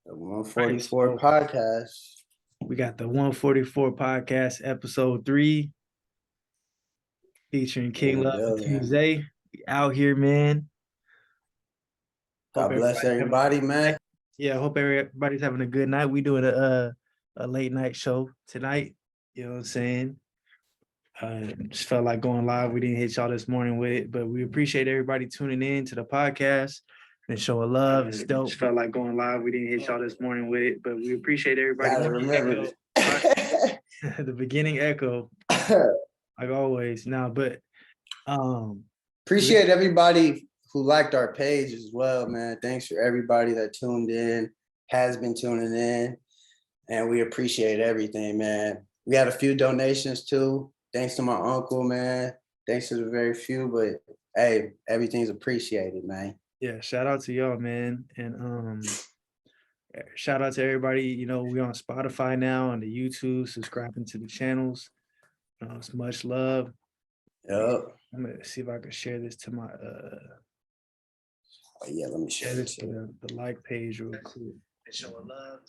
The Right, 144 so podcast. we got the 144 podcast, episode 3, featuring We in King the Luv building. Tunezayy. We out here, man. Hope God bless everybody's having a everybody, good night. man. Yeah, hope everybody's having a good night. We doing a late night show tonight. You know what I'm saying? Just felt like going live. We didn't hit y'all this morning with it, but we appreciate everybody tuning in to the podcast and showing love. It's dope. Just felt like going live. We didn't hit y'all this morning with it, but we appreciate everybody. Gotta remember The beginning echo, this. like always. Now, but Appreciate everybody who liked our page as well, man. Thanks for everybody that tuned in, has been tuning in, and we appreciate everything, man. We had a few donations too. Thanks to my uncle, man. Thanks to the very few, but hey, everything's appreciated, man. yeah, shout out to y'all, man, and shout out to everybody. You know, we on Spotify now, on the YouTube, subscribing to the channels. It's much love. Yep. I'm gonna see if I can share this to my Oh, yeah, let me share this this. to the like page real quick. And showing love.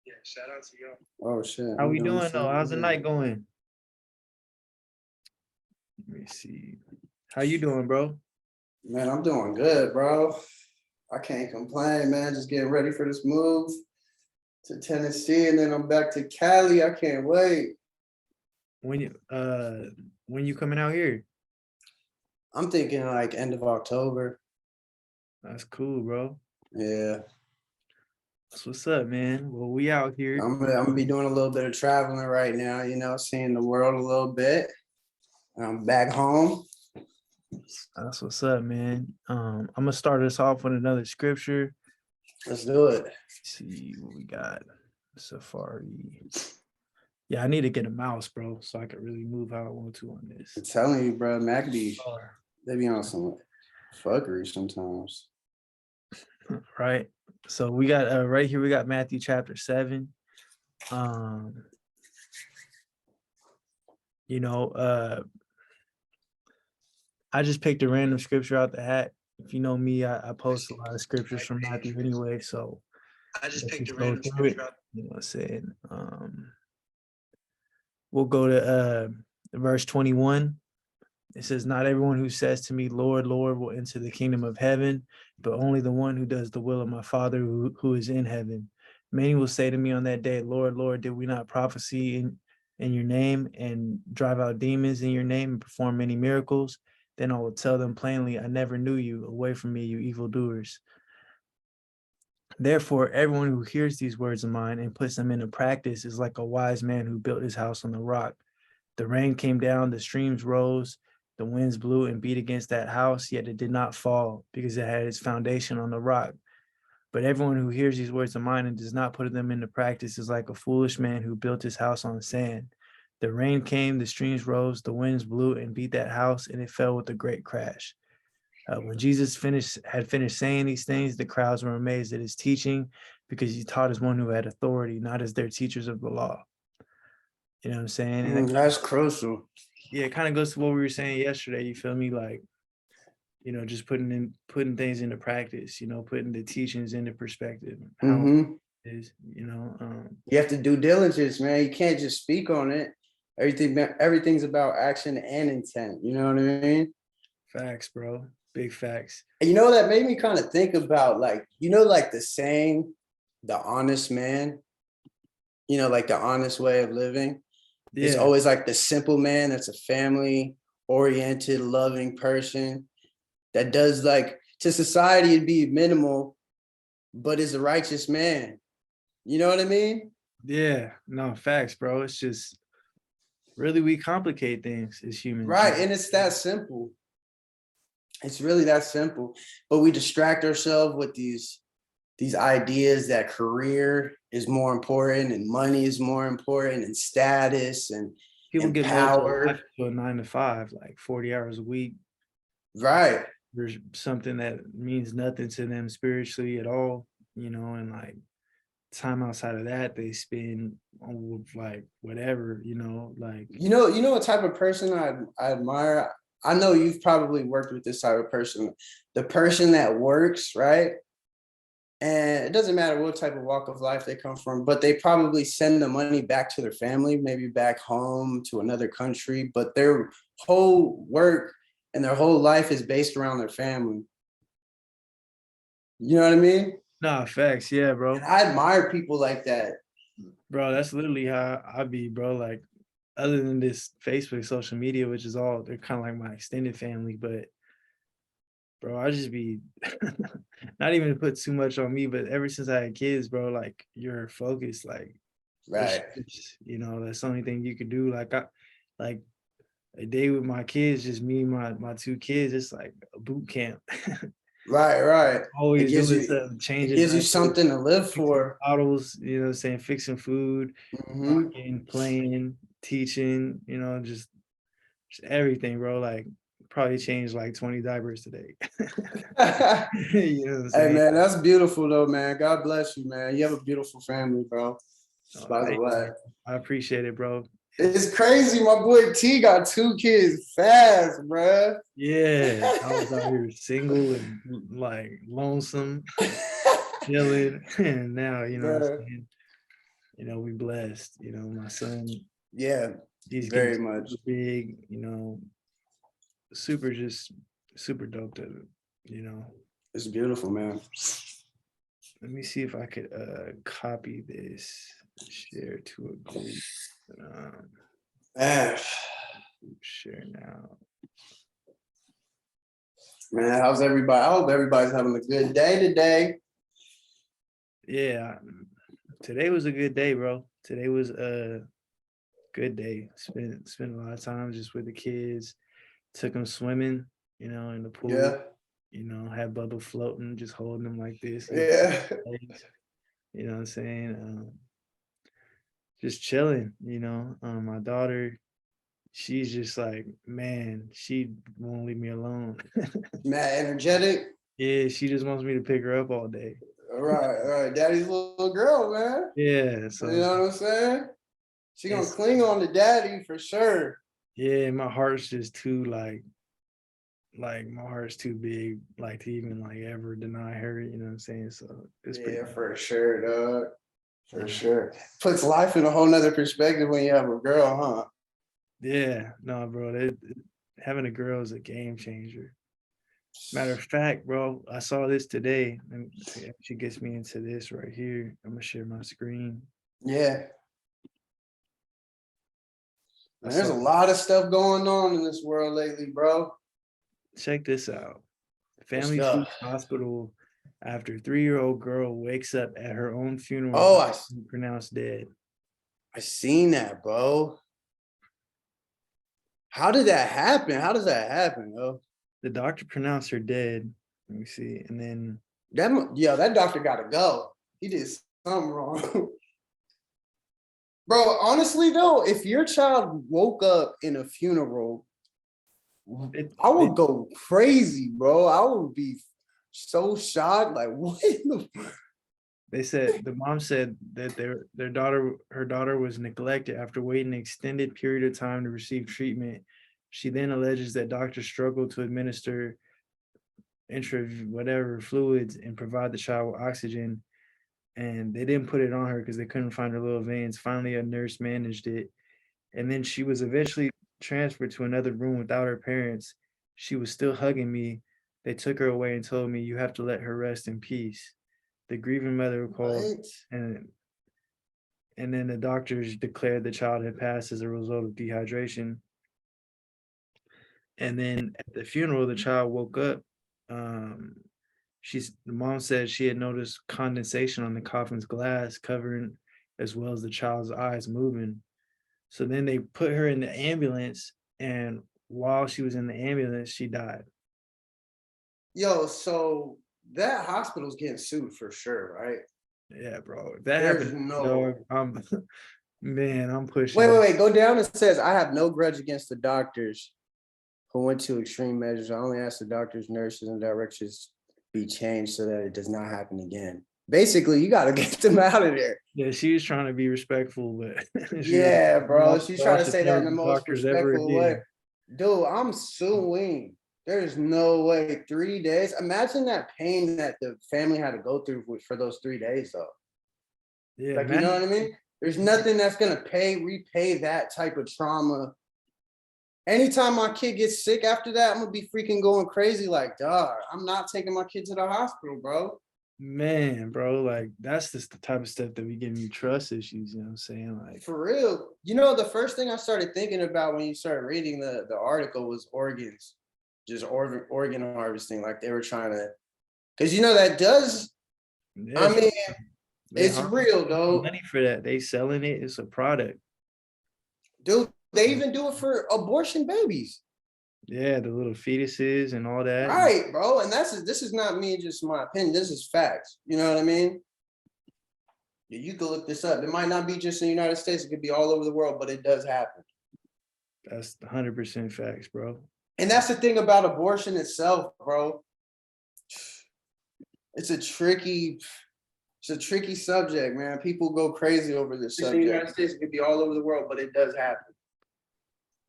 Yeah, shout out to y'all. Oh shit. How we doing though? How's the night going? Let me see. How you doing, bro? Man, I'm doing good, bro. I can't complain, man. Just getting ready for this move to Tennessee, and then I'm back to Cali. I can't wait. When you coming out here? I'm thinking like end of October. That's cool, bro. Yeah. That's what's up, man. Well, we out here. I'm gonna be doing a little bit of traveling right now, you know, seeing the world a little bit. I'm back home. That's what's up, man. I'm gonna start us off with another scripture. Let's do it. Let's see what we got. Safari. Yeah, I need to get a mouse, bro, so I can really move how I want to on this. I'm telling you, bro, MacD, they be on some fuckery sometimes. Right. So we got right here, we got Matthew chapter 7. You know, I just picked a random scripture out the hat. If you know me, I post a lot of scriptures from Matthew anyway. So I just picked a random scripture out. You know what I'm saying? We'll go to verse 21. It says, not everyone who says to me, Lord, Lord, will enter the kingdom of heaven, but only the one who does the will of my Father who is in heaven. Many will say to me on that day, Lord, Lord, did we not prophesy in your name and drive out demons in your name and perform many miracles? Then I will tell them plainly, I never knew you. Away from me, you evildoers. Therefore, everyone who hears these words of mine and puts them into practice is like a wise man who built his house on the rock. The rain came down, the streams rose, the winds blew and beat against that house, yet it did not fall because it had its foundation on the rock. But everyone who hears these words of mine and does not put them into practice is like a foolish man who built his house on sand. The rain came, the streams rose, the winds blew and beat that house, and it fell with a great crash. When Jesus had finished saying these things, the crowds were amazed at his teaching because he taught as one who had authority, not as their teachers of the law. You know what I'm saying? And that's crucial. Yeah, it kind of goes to what we were saying yesterday. You feel me? Like, you know, just putting things into practice, you know, putting the teachings into perspective. How it is, you know. You have to do diligence, man. You can't just speak on it. Everything's about action and intent. You know what I mean? Facts, bro. Big facts. And you know, that made me kind of think about, like, you know, like the saying, the honest man, you know, like the honest way of living. Yeah. It's always like the simple man that's a family oriented, loving person that does, like, to society it'd be minimal, but is a righteous man. You know what I mean? Yeah, no, facts, bro. It's just really we complicate things as humans. Right. And it's that simple. It's really that simple. But we distract ourselves with these ideas that career is more important and money is more important and status and people and get power to a 9 to 5, like 40 hours a week. Right. There's something that means nothing to them spiritually at all, you know, and like time outside of that they spend on like whatever, you know, like you know what type of person I admire. I know you've probably worked with this type of person, the person that works, right? And it doesn't matter what type of walk of life they come from, but they probably send the money back to their family, maybe back home to another country, but their whole work and their whole life is based around their family. You know what I mean? Nah, facts. Yeah, And bro. I admire people like that. Bro, that's literally how I be, bro. Like, other than this Facebook, social media, which is all, they're kind of like my extended family, but bro, I just be not even to put too much on me, but ever since I had kids, bro, like you're focused, like Right. you know, that's the only thing you could do. Like a day with my kids, just me and my two kids, it's like a boot camp. Right, right. Always doing stuff, It changing gives you diapers, something to live fixing for. bottles, you know what I'm saying, fixing food, Hmm. rocking, playing, teaching, you know, just everything, bro. Like probably changed like 20 diapers today. You know what I'm Hey saying? man, that's beautiful though, man. God bless you, man. You have a beautiful family, bro. Oh, By the thank way. you. I appreciate it, bro. It's crazy. My boy T got 2 kids fast, bruh. Yeah, I was out here single and like lonesome, chilling, and now you know what I'm Bruh. saying. You know, we blessed. You know, my son, Yeah, he's getting very much. super big. You know, super just super dope to, you know. It's beautiful, man. Let me see if I could copy this, share to a group. Um, Man, share now. man, how's everybody? I hope everybody's having a good day today. Yeah, today was a good day, bro. Today was a good day. Spent a lot of time just with the kids. Took them swimming, you know, in the pool. Yeah, You know, had Bubba floating, just holding them like this. yeah. Legs, you know what I'm saying? Just chilling. You know, my daughter, she's just like, man, she won't leave me alone. Mad energetic. Yeah, she just wants me to pick her up all day. All right, all right. Daddy's little girl, man. Yeah, You so know what I'm saying? She gonna it's cling on to daddy for sure. yeah, my heart's just too like my heart's too big like to even like ever deny her, you know what I'm saying? So it's pretty Yeah, for sure, dog. For yeah. sure. Puts life in a whole nother perspective when you have a girl, huh? Yeah, no, bro, having a girl is a game changer. Matter of fact, bro, I saw this today, and it actually gets me into this right here. I'm gonna share my screen. Yeah. I Man, there's saw a lot of stuff going on in this world lately, bro. check this out. What's Family up? seeks hospital after 3-year-old girl wakes up at her own funeral Oh, pronounced dead. I seen that, bro. How did that happen? How does that happen, yo? The doctor pronounced her dead. Let me see. And then That doctor gotta go. He did something wrong. Bro, honestly though, if your child woke up in a funeral, it, I it, would go crazy, bro. I would be so shocked. Like, what in the they said the mom said that her daughter was neglected after waiting an extended period of time to receive treatment. She then alleges that doctors struggled to administer whatever fluids and provide the child with oxygen, and they didn't put it on her because they couldn't find her little veins. Finally, a nurse managed it, and then she was eventually transferred to another room without her parents. She was still hugging me. They took her away and told me, "You have to let her rest in peace." The grieving mother called, what? and and then the doctors declared the child had passed as a result of dehydration. And then at the funeral, the child woke up. Um, the mom said she had noticed condensation on the coffin's glass covering, as well as the child's eyes moving. So then they put her in the ambulance, and while she was in the ambulance, she died. Yo, so that hospital's getting sued for sure, right? Yeah, bro. If that There's happened, dog, no man, I'm wait, pushing. wait, wait. Go down. It says I have no grudge against the doctors who went to extreme measures. I only ask the doctors, nurses, and directors be changed so that it does not happen again. Basically, you gotta get them out of there. Yeah, she was trying to be respectful, but she was Yeah, like, bro. She's y'all trying to should say that never in the be most doctors ever respectful way. again. Dude, I'm suing. There's no way. 3 days. Imagine that pain that the family had to go through for those 3 days, though. Yeah, Like, you know man. what I mean? There's nothing that's gonna repay that type of trauma. Anytime my kid gets sick after that, I'm gonna be freaking going crazy. Like, dog, I'm not taking my kid to the hospital, bro. Man, bro, like that's just the type of stuff that we give you trust issues, you know what I'm saying? Like, For real. You know, the first thing I started thinking about when you started reading the article was organs, just organ harvesting. Like they were trying to, because you know that does. I yeah, mean, they it's harvest real though, money for that. They selling it, it's a product. dude. They even do it for abortion babies. Yeah, the little fetuses and all that. Right, bro. And this is not me, just my opinion. This is facts. You know what I mean? Yeah, you can look this up. It might not be just in the United States, it could be all over the world, but it does happen. That's 100% facts, bro. And that's the thing about abortion itself, bro. It's a tricky subject, man. People go crazy over this subject. In the United States, it could be all over the world, but it does happen.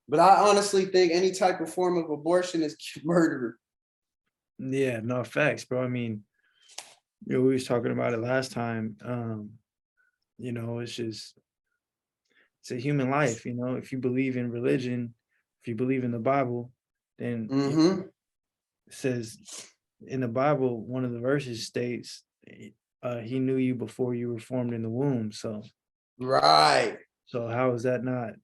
But I honestly think any type of form of abortion is murder. Yeah, no facts, bro. I mean, we was talking about it last time. It's a human life, if you believe in religion, if you believe in the Bible, then it says in the Bible, one of the verses states, he knew you before you were formed in the womb. So right. So how is that not,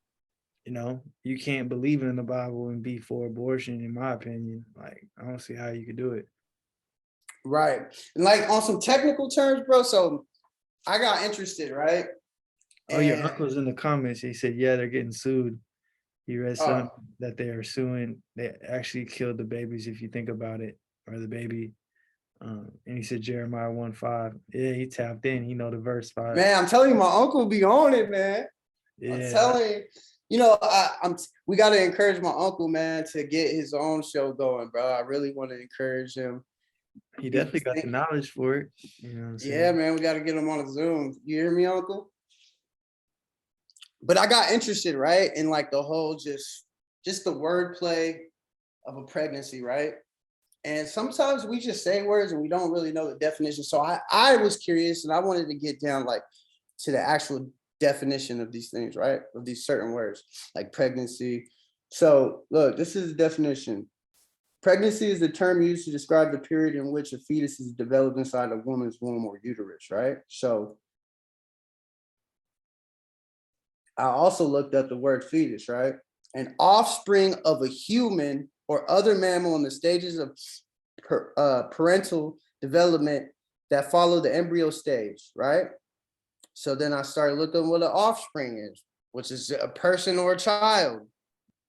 you can't believe in the Bible and be for abortion, in my opinion. Like, I don't see how you could do it. Right. And like on some technical terms, bro. So I got interested, right? Oh, your uncle's in the comments. He said, yeah, they're getting sued. He read something that they are suing. They actually killed the babies, if you think about it, or the baby. And he said Jeremiah 1:5. Yeah, he tapped in. He know the verse 5. Man, I'm telling you, my uncle be on it, man. Yeah. I'm telling you, we got to encourage my uncle, man, to get his own show going, bro. I really want to encourage him. He definitely got the knowledge for it. You know what I'm saying? Yeah, man, we got to get him on a Zoom. You hear me, uncle? But I got interested, right, in like the whole just the wordplay of a pregnancy, right? And sometimes we just say words and we don't really know the definition. So I was curious and I wanted to get down like to the actual definition of these things, right? Of these certain words like pregnancy. So look, this is the definition. Pregnancy is the term used to describe the period in which a fetus is developed inside a woman's womb or uterus, right? So I also looked up the word fetus, right? An offspring of a human or other mammal in the stages of parental development that follow the embryo stage, right? So then I started looking what an offspring is, which is a person or a child,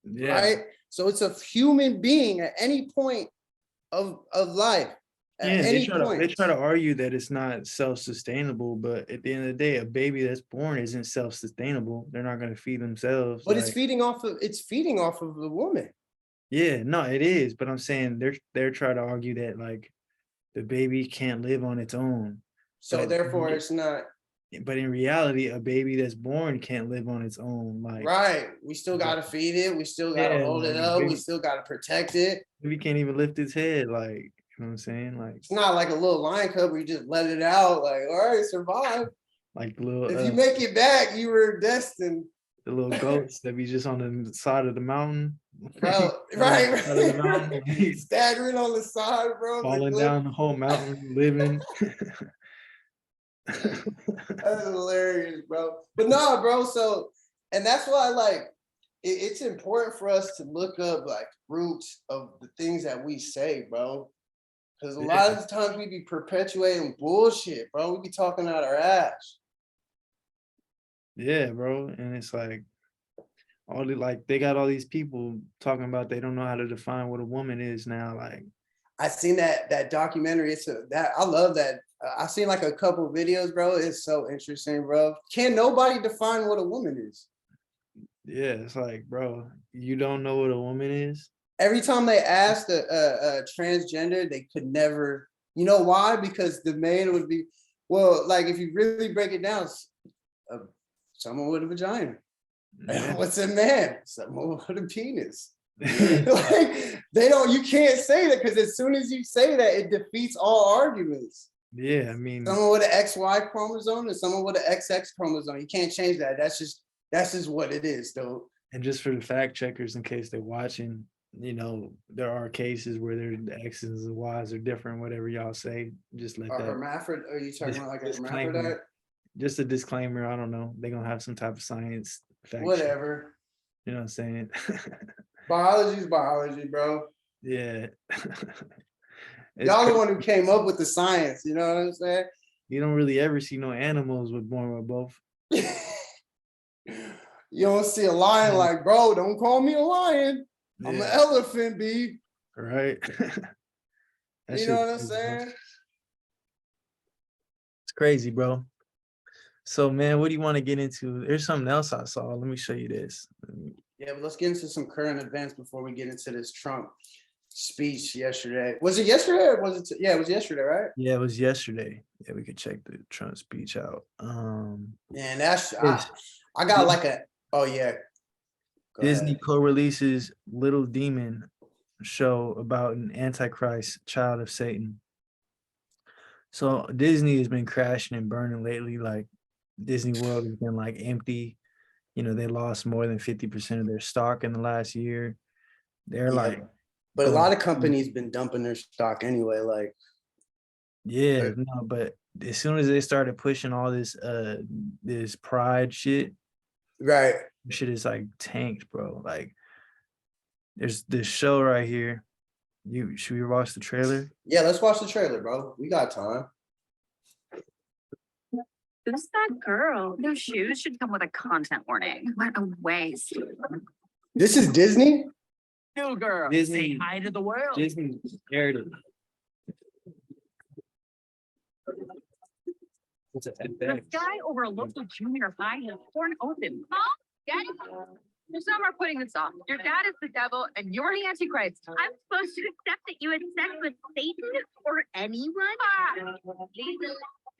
right? So it's a human being at any point of life. They try to argue that it's not self-sustainable, but at the end of the day, a baby that's born isn't self-sustainable. They're not going to feed themselves. But it's feeding off of the woman. Yeah, no, it is. But I'm saying they're trying to argue that like the baby can't live on its own. So therefore it's not. But in reality, a baby that's born can't live on its own. Like, right. We still got to feed it. We still got to hold it up. We still got to protect it. We can't even lift its head. Like, you know what I'm saying? Like, it's not like a little lion cub where you just let it out. Like, all right, survive. Like little. If you make it back, you were destined. The little goats that be just on the side of the mountain. Bro, right. Staggering on the side, bro. Falling down the whole mountain, living. That's hilarious, bro. But no, bro. So, and that's why, like, it's important for us to look up like roots of the things that we say, bro. Because a lot of times we be perpetuating bullshit, bro. We be talking out our ass. Yeah, bro. And it's like they got all these people talking about they don't know how to define what a woman is now. Like, I seen that documentary. I love that. I seen like a couple videos, bro. It's so interesting, bro. Can nobody define what a woman is? Yeah, it's like, bro, you don't know what a woman is? Every time they asked a transgender, they could never. You know why? Because the man would be, well, like if you really break it down, someone with a vagina. Yeah. What's a man? Someone with a penis. Like they don't. You can't say that because as soon as you say that, it defeats all arguments. Yeah, I mean, Someone with an XY chromosome and someone with an XX chromosome. You can't change that. That's just what it is, though. and just for the fact checkers, in case they're watching, there are cases where the X's and Y's are different. Whatever y'all say, just let Are that. hermaphrodite? Are you talking about like a Disclaimer. hermaphrodite? Just a disclaimer. I don't know. They're gonna have some type of science fact check. Whatever. You know what I'm saying? Biology's biology, bro. Yeah. Y'all the one who came up with the science. You know what I'm saying? You don't really ever see no animals with born with both. You don't see a lion like, bro, don't call me a lion. I'm an elephant, B. Right. You know what I'm saying? It's crazy, bro. So, man, what do you want to get into? There's something else I saw. Let me show you this. Yeah, but let's get into some current events before we get into this Trump speech yesterday. Was it yesterday or was it? Yeah, it was yesterday, right? Yeah, it was yesterday. Yeah, we could check the Trump speech out. Man, I got like a. Oh yeah. Disney co-releases Little Demon show about an antichrist child of Satan. So Disney has been crashing and burning lately. Like Disney World has been like empty. They lost more than 50% of their stock in the last year. They're but a lot of companies been dumping their stock anyway. Like, yeah, no, but as soon as they started pushing all this pride shit, right? Shit is like tanked, bro. Like, there's this show right here. Should we watch the trailer? Yeah, let's watch the trailer, bro. We got time. Who's that girl? Those shoes should come with a content warning. What a waste. This is Disney? New girl. Disney. Say hi to the world. Disney aired it. The guy over a local junior high has torn open. Mom, Daddy, some are putting this off. Your dad is the devil and you're the Antichrist. I'm supposed to accept that you had sex with Satan or anyone?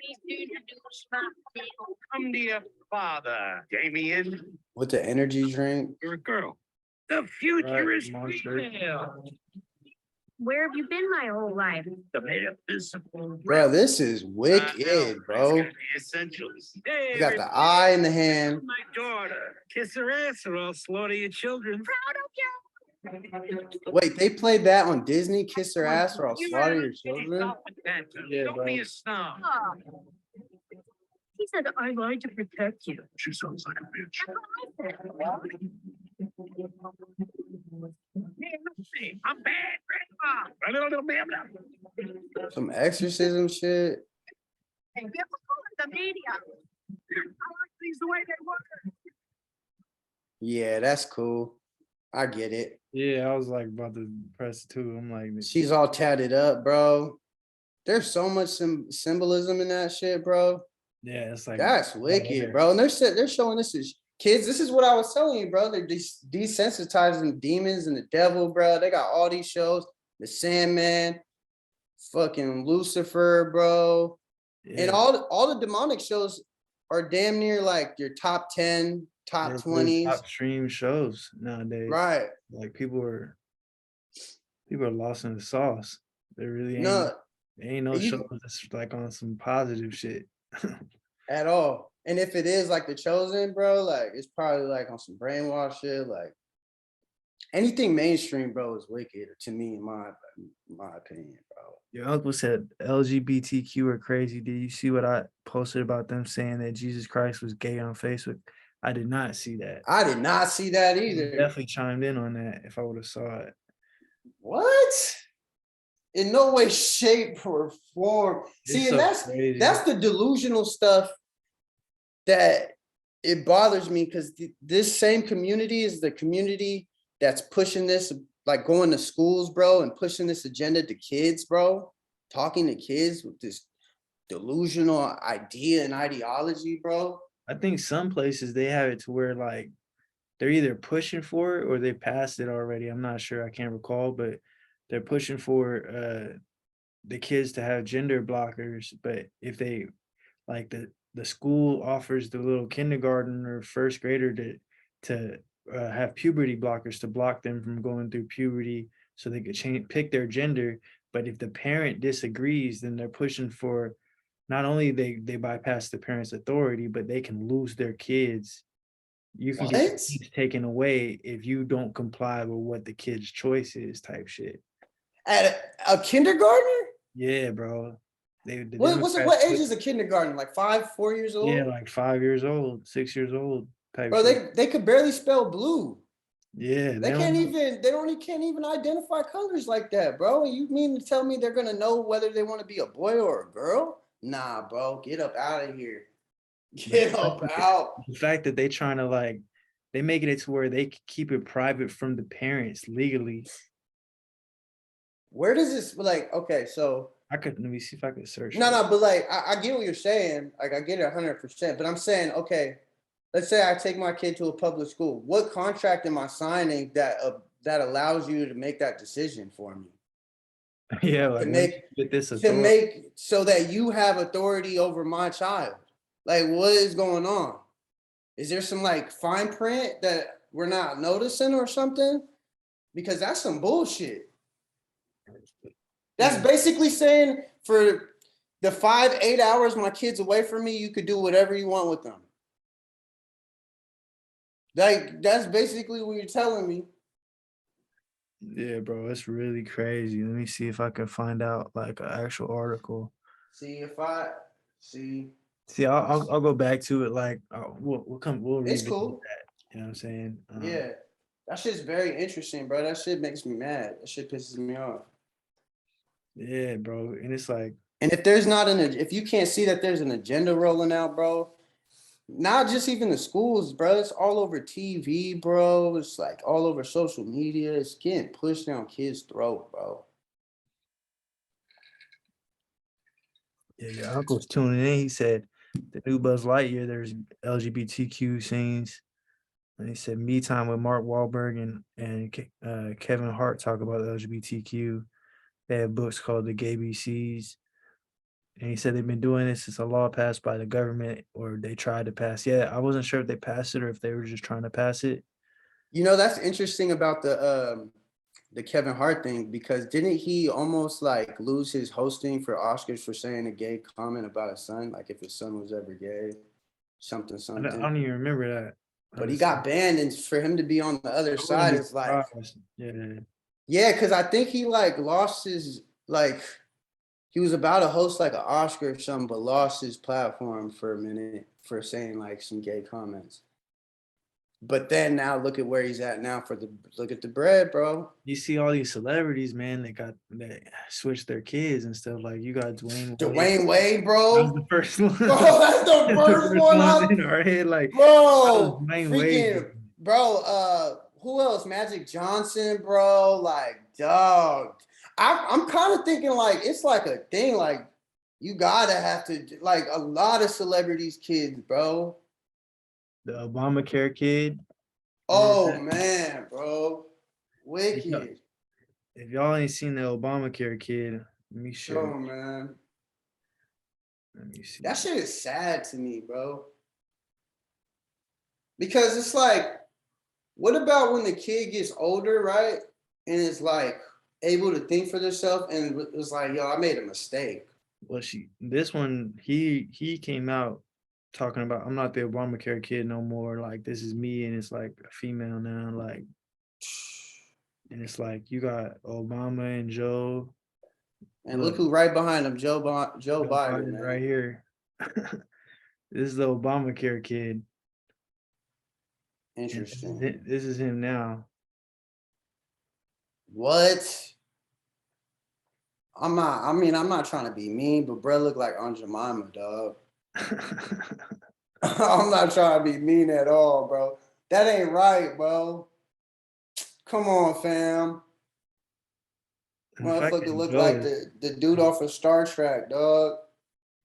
Please introduce myself. Come to your father, Damien. With the energy drink. You're a girl. The future is monster. real. Where have you been my whole life? The metaphysical. Bro, this is wicked, bro. The essentials. Hey, You got the eye in the hand. my daughter. Kiss her ass or I'll slaughter your children. Proud of you. Wait, they played that on Disney? Kiss her ass or I'll You slaughter rather your be children? self-repentant. Yeah, Don't bro. be a snob. Oh. He said, I lied to protect you. She sounds like a bitch. That's what I said. Hey, I'm bad, grandma. Some exorcism shit. And get the media. I like things the way they work. Yeah, that's cool. I get it. Yeah, I was like about to press too. I'm like, She's all tatted up, bro. There's so much symbolism in that shit, bro. yeah, it's like That's wicked, bro. And they're showing this as kids. This is what I was telling you, bro. They're desensitizing demons and the devil, bro. They got all these shows, The Sandman, fucking Lucifer, bro. Yeah. And all the demonic shows are damn near like your top 10, top 20s. Top stream shows nowadays. Right. Like people are lost in the sauce. There really ain't no you- show that's like on some positive shit. At all. And if it is like The Chosen, bro, like it's probably like on some brainwash shit. Like anything mainstream, bro, is wicked to me, in my opinion, bro. Your uncle said LGBTQ are crazy. Did you see what I posted about them saying that Jesus Christ was gay on Facebook? I did not see that. I did not see that I either. definitely chimed in on that if I would have saw it. What? In no way, shape, or form. See, and that's the delusional stuff that it bothers me, because this same community is the community that's pushing this, like going to schools, bro, and pushing this agenda to kids, bro, talking to kids with this delusional idea and ideology, bro. I think some places they have it to where like they're either pushing for it or they passed it already. I'm not sure. I can't recall, but they're pushing for the kids to have gender blockers. But if they like the school offers the little kindergarten or first grader to have puberty blockers to block them from going through puberty, so they could pick their gender. But if the parent disagrees, then they're pushing for not only they bypass the parent's authority, but they can lose their kids. You can get the What? kids taken away if you don't comply with what the kid's choice is, type shit. At a kindergartner? Yeah, bro. The What age is a kindergarten? Like 5, 4 years old? Yeah, like 5 years old, 6 years old type Bro, shit. they could barely spell blue. Yeah, They can't even identify colors like that, bro. You mean to tell me they're gonna know whether they want to be a boy or a girl? Nah, bro, get up out of here. Get up out. The fact that they trying to like, they making it to where they keep it private from the parents legally. Where does this like? Okay, so Let me see if I can search. no, but like I get what you're saying. Like I get it 100%. But I'm saying, okay, let's say I take my kid to a public school. What contract am I signing that allows you to make that decision for me? Yeah, like to make so that you have authority over my child. Like, what is going on? Is there some like fine print that we're not noticing or something? Because that's some bullshit. That's basically saying for the 5-8 hours my kid's away from me, you could do whatever you want with them. Like, that's basically what you're telling me. Yeah, bro, it's really crazy. Let me see if I can find out like an actual article. See, I'll go back to it. Like, we'll it's revisit cool. that. You know what I'm saying? Yeah, that shit's very interesting, bro. That shit makes me mad. That shit pisses me off. Yeah, bro, and it's like, and if you can't see that there's an agenda rolling out, bro, not just even the schools, bro, it's all over TV, bro. It's like all over social media. It's getting pushed down kids' throat, bro. yeah, your uncle's tuning in. He said the new Buzz Lightyear, there's LGBTQ scenes. And he said Me Time with Mark Wahlberg and Kevin Hart talk about the LGBTQ. They have books called The Gay BCs. And he said they've been doing this since a law passed by the government, or they tried to pass. Yeah, I wasn't sure if they passed it or if they were just trying to pass it. You know, that's interesting about the Kevin Hart thing, because didn't he almost like lose his hosting for Oscars for saying a gay comment about his son? Like if his son was ever gay, something. I don't even remember that. But he got banned, and for him to be on the other side is like, yeah, because I think he like lost his like. He was about to host like an Oscar or something, but lost his platform for a minute for saying like some gay comments. But then now look at where he's at now look at the bread, bro. You see all these celebrities, man, that switched their kids and stuff. Like you got Dwayne Wade, bro. That was the first one. Bro, that's the first one in our head. Like, bro, Dwayne Wade. Bro, who else? Magic Johnson, bro. Like, dog. I'm kind of thinking like it's like a thing, like you gotta have to like a lot of celebrities' kids, bro. The Obamacare kid. Oh man, bro, wicked. If y'all ain't seen the Obamacare kid, let me show. Oh man, let me see. That shit is sad to me, bro. Because it's like, what about when the kid gets older, right? And it's like able to think for themselves, and it was like, yo, I made a mistake. Well, this one, he came out talking about, I'm not the Obamacare kid no more. Like, this is me, and it's like a female now. Like, and it's like you got Obama and Joe. And look who right behind him, Joe Biden, man. Right here. This is the Obamacare kid. Interesting. This is him now. What? I'm not trying to be mean, but bro look like Aunt Jemima, dog. I'm not trying to be mean at all, bro. That ain't right, bro. Come on, fam. Motherfucker look like the dude off of Star Trek, dog.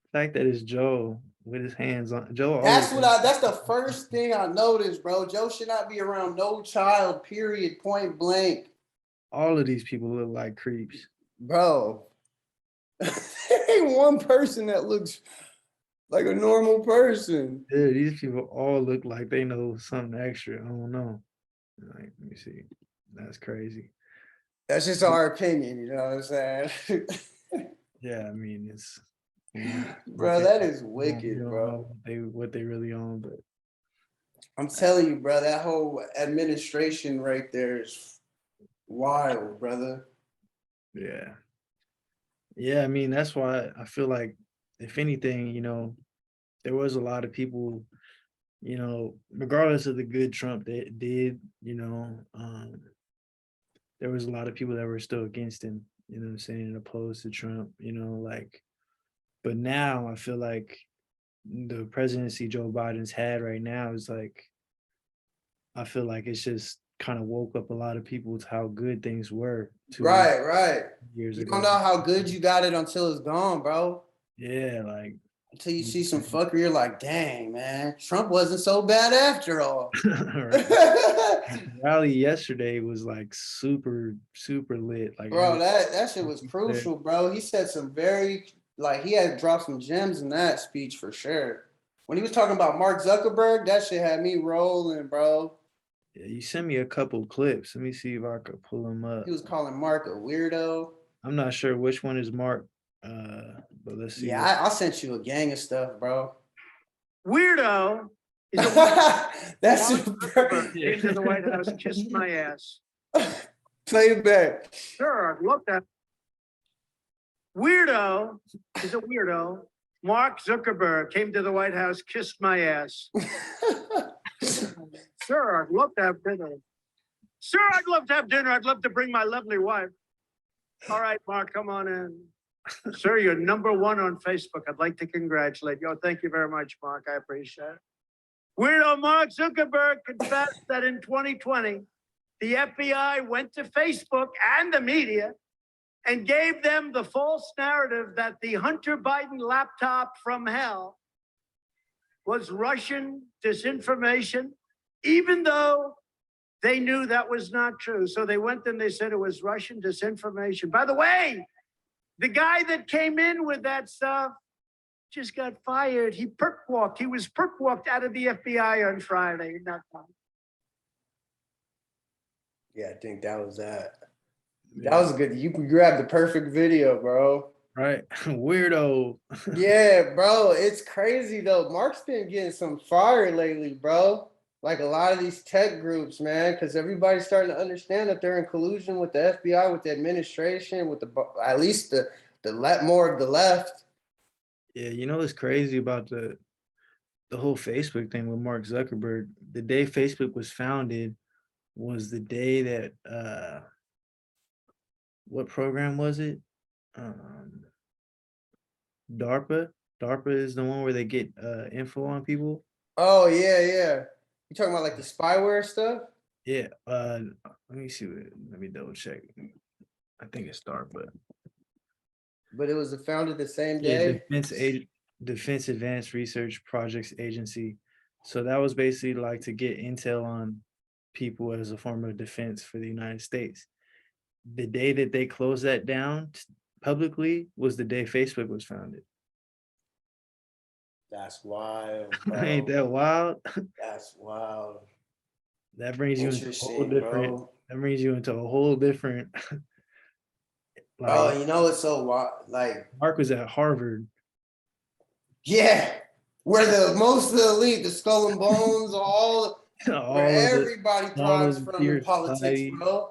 The fact that it's Joe with his hands on Joe. That's the first thing I noticed, bro. Joe should not be around no child, period, point blank. All of these people look like creeps. Bro, there ain't one person that looks like a normal person. Dude, these people all look like they know something extra. I don't know. Like, let me see. That's crazy. That's just our opinion, you know what I'm saying? Yeah, I mean, it's you know, Bro, that is we wicked, don't bro. know what they really own, but I'm telling you, bro, that whole administration right there is wild, brother. yeah. Yeah, I mean, that's why I feel like if anything, there was a lot of people, regardless of the good Trump that did, there was a lot of people that were still against him, you know what I'm saying, and opposed to Trump, like, but now I feel like the presidency Joe Biden's had right now is like, I feel like it's just kind of woke up a lot of people to how good things were Right. years You don't ago. know how good you got it until it's gone, bro. Yeah, like Until you see some fucker, you're like, dang, man, Trump wasn't so bad after all. right. Rally yesterday was like super, super lit. Like Bro, that shit was there. crucial, bro. He said some very, like, he had dropped some gems in that speech for sure. When he was talking about Mark Zuckerberg, that shit had me rolling, bro. Yeah, you sent me a couple clips. Let me see if I could pull them up. He was calling Mark a weirdo. I'm not sure which one is Mark, but let's see. Yeah, I sent you a gang of stuff, bro. Weirdo. That's Came to the White House, kissed my ass. play it back. Sure, I'd love that. Weirdo is a weirdo. Mark Zuckerberg came to the White House, kissed my ass. Sure, I'd love to have dinner. Sure, I'd love to have dinner. I'd love to bring my lovely wife. All right, Mark, come on in. Sir, you're #1 on Facebook. I'd like to congratulate you. Oh, thank you very much, Mark. I appreciate it. Weirdo Mark Zuckerberg confessed that in 2020, the FBI went to Facebook and the media and gave them the false narrative that the Hunter Biden laptop from hell was Russian disinformation, even though they knew that was not true. So they went and they said it was Russian disinformation. By the way, the guy that came in with that stuff just got fired. He perk walked. He was perk walked out of the FBI on Friday. Yeah, I think that was that. Yeah. That was a good. You grabbed the perfect video, bro. Right, weirdo. Yeah, bro, it's crazy though. Mark's been getting some fire lately, bro. Like a lot of these tech groups, man, because everybody's starting to understand that they're in collusion with the FBI, with the administration, with at least the more of the left. Yeah, what's crazy about the whole Facebook thing with Mark Zuckerberg? The day Facebook was founded was the day that what program was it? DARPA. DARPA is the one where they get info on people. Oh yeah. You talking about like the spyware stuff? Yeah. Let me see. Let me double check. I think it's DARPA. But it was founded the same day. Yeah, Defense Advanced Research Projects Agency. So that was basically like to get intel on people as a form of defense for the United States. The day that they closed that down publicly was the day Facebook was founded. That's wild, bro. Ain't that wild? That's wild. That brings you into a whole different. Bro. That brings you into a whole different. Oh, it's so wild. Like Mark was at Harvard. Yeah, where the most of the elite, the skull and bones, where everybody thrives from in politics, bro.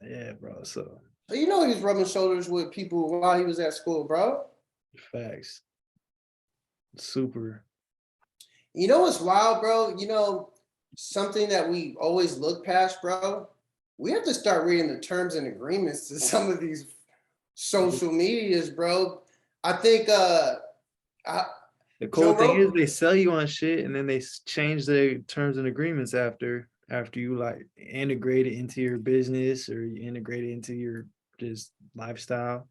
Yeah, bro. So he was rubbing shoulders with people while he was at school, bro. Facts. Super. You know what's wild, bro? Something that we always look past, bro. We have to start reading the terms and agreements to some of these social medias, bro. I think the cool thing is they sell you on shit and then they change the terms and agreements after you like integrate it into your business or you integrate it into your just lifestyle.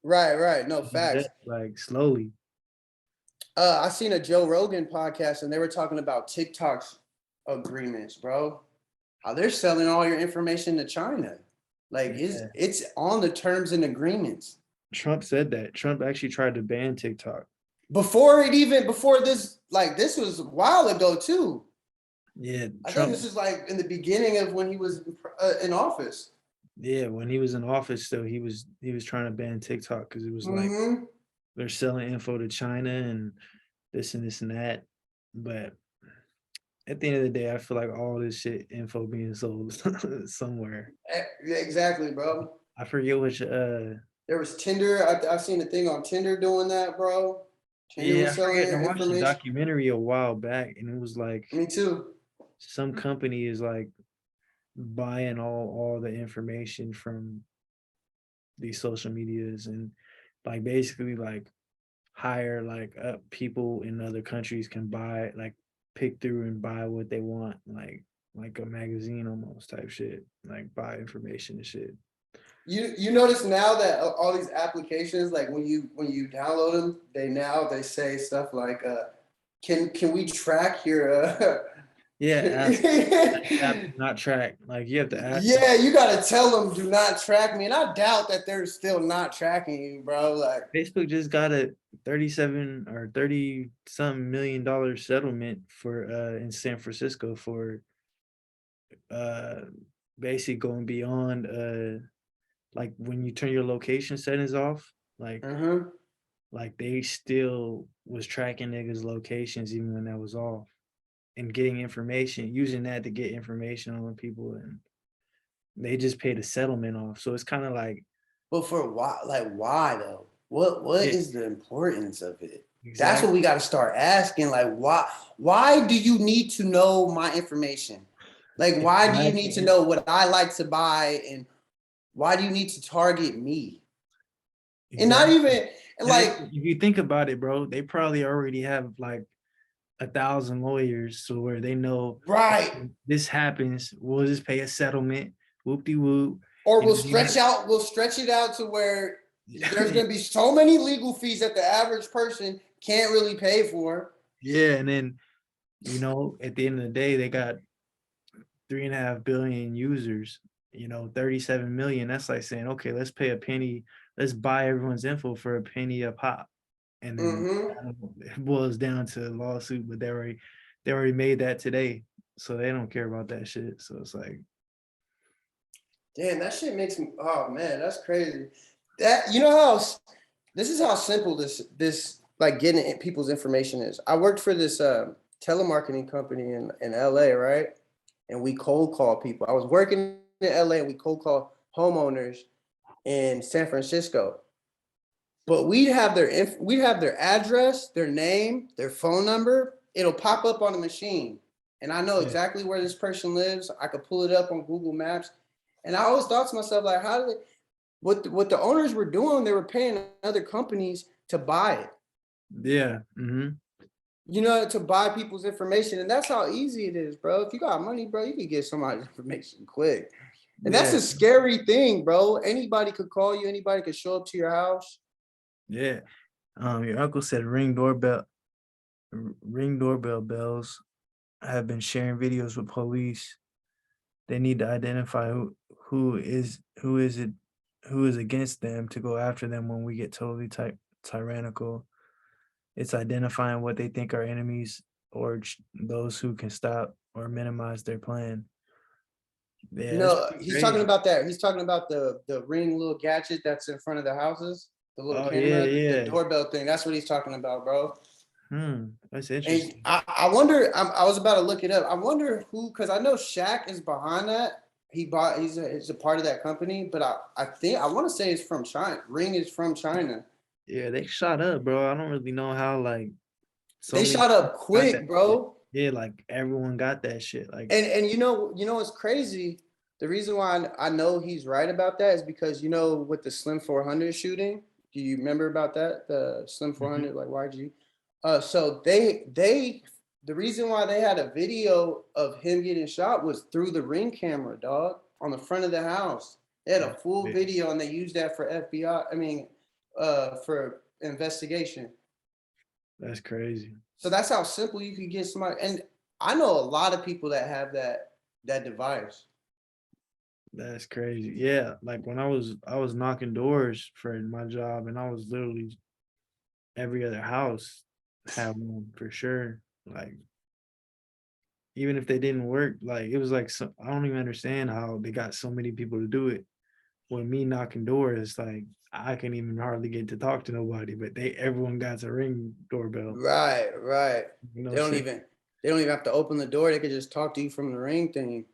Right. No, facts. Like slowly. I seen a Joe Rogan podcast and they were talking about TikTok's agreements, bro. How they're selling all your information to China. Like it's on the terms and agreements. Trump said that. Trump actually tried to ban TikTok. Before this was a while ago too. Yeah, I think Trump. this is like in the beginning of when he was in office. Yeah, when he was in office, though, he was trying to ban TikTok because it was like Mm-hmm. they're selling info to China and this and that. But at the end of the day, I feel like all this shit info being sold somewhere. Yeah, exactly, bro. I forget which There was Tinder. I've seen a thing on Tinder doing that, bro. Tinder yeah, was I selling forget. I their watched a information. documentary a while back and it was like Me too. some company is like buying all the information from these social medias and like basically like hire like people in other countries can buy like pick through and buy what they want like a magazine almost type shit like buy information and shit. You notice now that all these applications, like when you download them, they say stuff like, can we track your Yeah, app does not track. Like you have to ask them. Yeah, you gotta tell them do not track me, and I doubt that they're still not tracking you, bro. Like, Facebook just got a 37 or 30 some $1 million settlement for in San Francisco for uh basically going beyond like when you turn your location settings off, mm-hmm. like they still was tracking niggas' locations even when that was off and getting information, using that to get information on people and they just paid a settlement off. So it's kind of like But for why? Like, why though? What yeah, is the importance of it? That's what exactly. we got to start asking. Like, why? Why do you need to know my information? Like, why do you need to Exactly. know what I like to buy, and why do you need to target me? And not Exactly. even And like, if you think about it, bro, they probably already have like 1,000 lawyers so where they know right. this happens, we'll just pay a settlement, whoop de whoop. Or You know, you we'll stretch it out to where there's have, gonna be so many legal fees that the average person can't really pay for. yeah, and then at the end of the day, they got 3.5 billion users, 37 million. That's like saying, okay, let's pay a penny, let's buy everyone's info for a penny a pop. And then Mm-hmm. it boils down to a lawsuit, but they already made that today. So they don't care about that shit. So it's like, Damn, that shit makes me. Oh man, that's crazy. That you know how this is how simple this like getting people's information is. I worked for this telemarketing company in LA, right? And we cold call people. I was working in LA and we cold call homeowners in San Francisco. But we'd have their address, their name, their phone number. It'll pop up on the machine, and I know yeah, exactly where this person lives. I could pull it up on Google Maps, and I always thought to myself, like, how did they, what the owners were doing? They were paying other companies to buy it. yeah, To buy people's information, and that's how easy it is, bro. If you got money, bro, you can get somebody's information quick. And that's yeah, a scary thing, bro. Anybody could call you. Anybody could show up to your house. yeah. Your uncle said ring doorbell bells have been sharing videos with police. They need to identify who is against them to go after them when we get totally tyrannical. It's identifying what they think are enemies or those who can stop or minimize their plan. Yeah, that's pretty He's talking crazy. about that. He's talking about the ring little gadget that's in front of the houses, the little Oh yeah, camera, the yeah. doorbell thing. That's what he's talking about, bro. That's And interesting. I wonder. I was about to look it up. I wonder who, because I know Shaq is behind that. He's a part of that company, but I think I want to say it's from China. Ring is from China. Yeah, they shot up, bro. I don't really know how like so They many shot up people got that quick, shit. bro. Yeah, like everyone got that shit. Like, And what's crazy? The reason why I know he's right about that is because with the Slim 400 shooting, do you remember about that? The Slim mhm. 400, like YG. So the reason why they had a video of him getting shot was through the Ring camera, dog, on the front of the house. They had a That's full big. video and they used that for FBI. I mean, for investigation. That's crazy. So that's how simple you can get somebody. And I know a lot of people that have that device. That's crazy. Yeah, like when I was knocking doors for my job, and I was literally every other house had one for sure. Like even if they didn't work, like it was like so, I don't even understand how they got so many people to do it. With me knocking doors, like I can even hardly get to talk to nobody, but everyone got a Ring doorbell. Right, right. You know, They don't shit. even have to open the door. They could just talk to you from the Ring thing.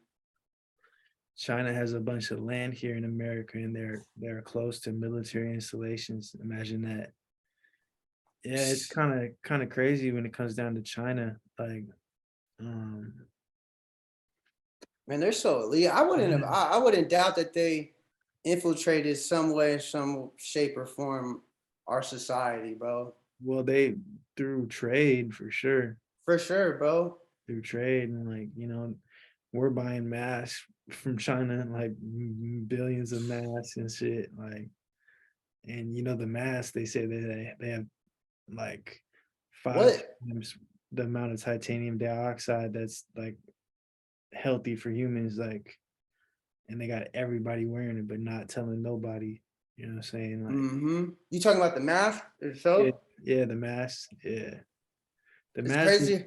China has a bunch of land here in America, and they're close to military installations. Imagine that. Yeah, it's kind of crazy when it comes down to China. Like, um, Man, they're so elite. I wouldn't have. yeah. I wouldn't doubt that they infiltrated some way, some shape or form our society, bro. Well, they through trade for sure, For sure, bro. through trade, and like we're buying masks from China, like billions of masks and shit. Like, and the masks they say that they have like five What? times the amount of titanium dioxide that's like healthy for humans, like, and they got everybody wearing it but not telling nobody. You know what I'm saying? Like, Mm-hmm. You talking about the math yeah, itself? yeah, the mask, yeah, the It's mask crazy.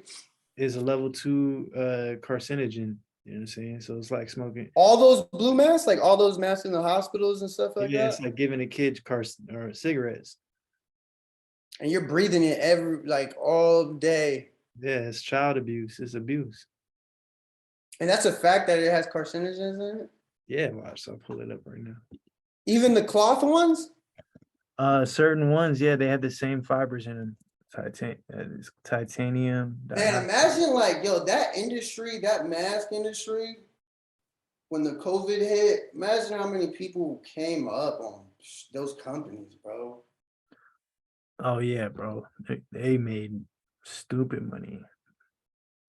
is a level 2 carcinogen. You know what I'm saying? So it's like smoking. All those blue masks, like all those masks in the hospitals and stuff like Yeah, that. it's like giving a kid or cigarettes. And you're breathing it all day. Yeah, it's child abuse. It's abuse. And that's a fact that it has carcinogens in it. Yeah, watch. I'll pull it up right now. Even the cloth ones? Certain ones, yeah, they have the same fibers in them. Titanium. Man, imagine that industry, that mask industry, when the COVID hit, imagine how many people came up on those companies, bro. Oh yeah, bro. They made stupid money.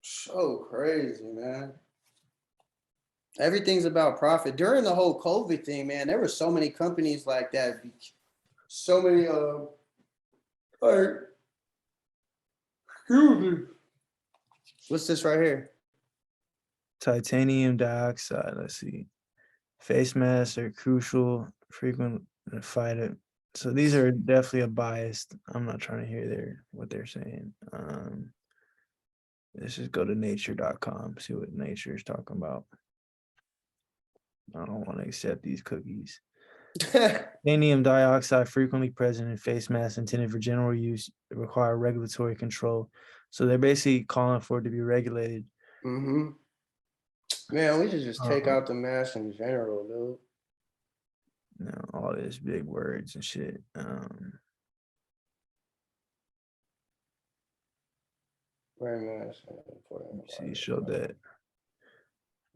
So crazy, man. Everything's about profit. During the whole COVID thing, man, there were so many companies like that. So many like, excuse me. What's this right here? Titanium dioxide. Let's see. Face masks are crucial, frequent fight. So these are definitely a biased. I'm not trying to hear what they're saying. Let's just go to nature.com, see what nature is talking about. I don't want to accept these cookies. Titanium dioxide frequently present in face masks intended for general use require regulatory control. So they're basically calling for it to be regulated. Mm-hmm. Man, we should just take out the mask in general, dude. All this big words and shit. See, showed that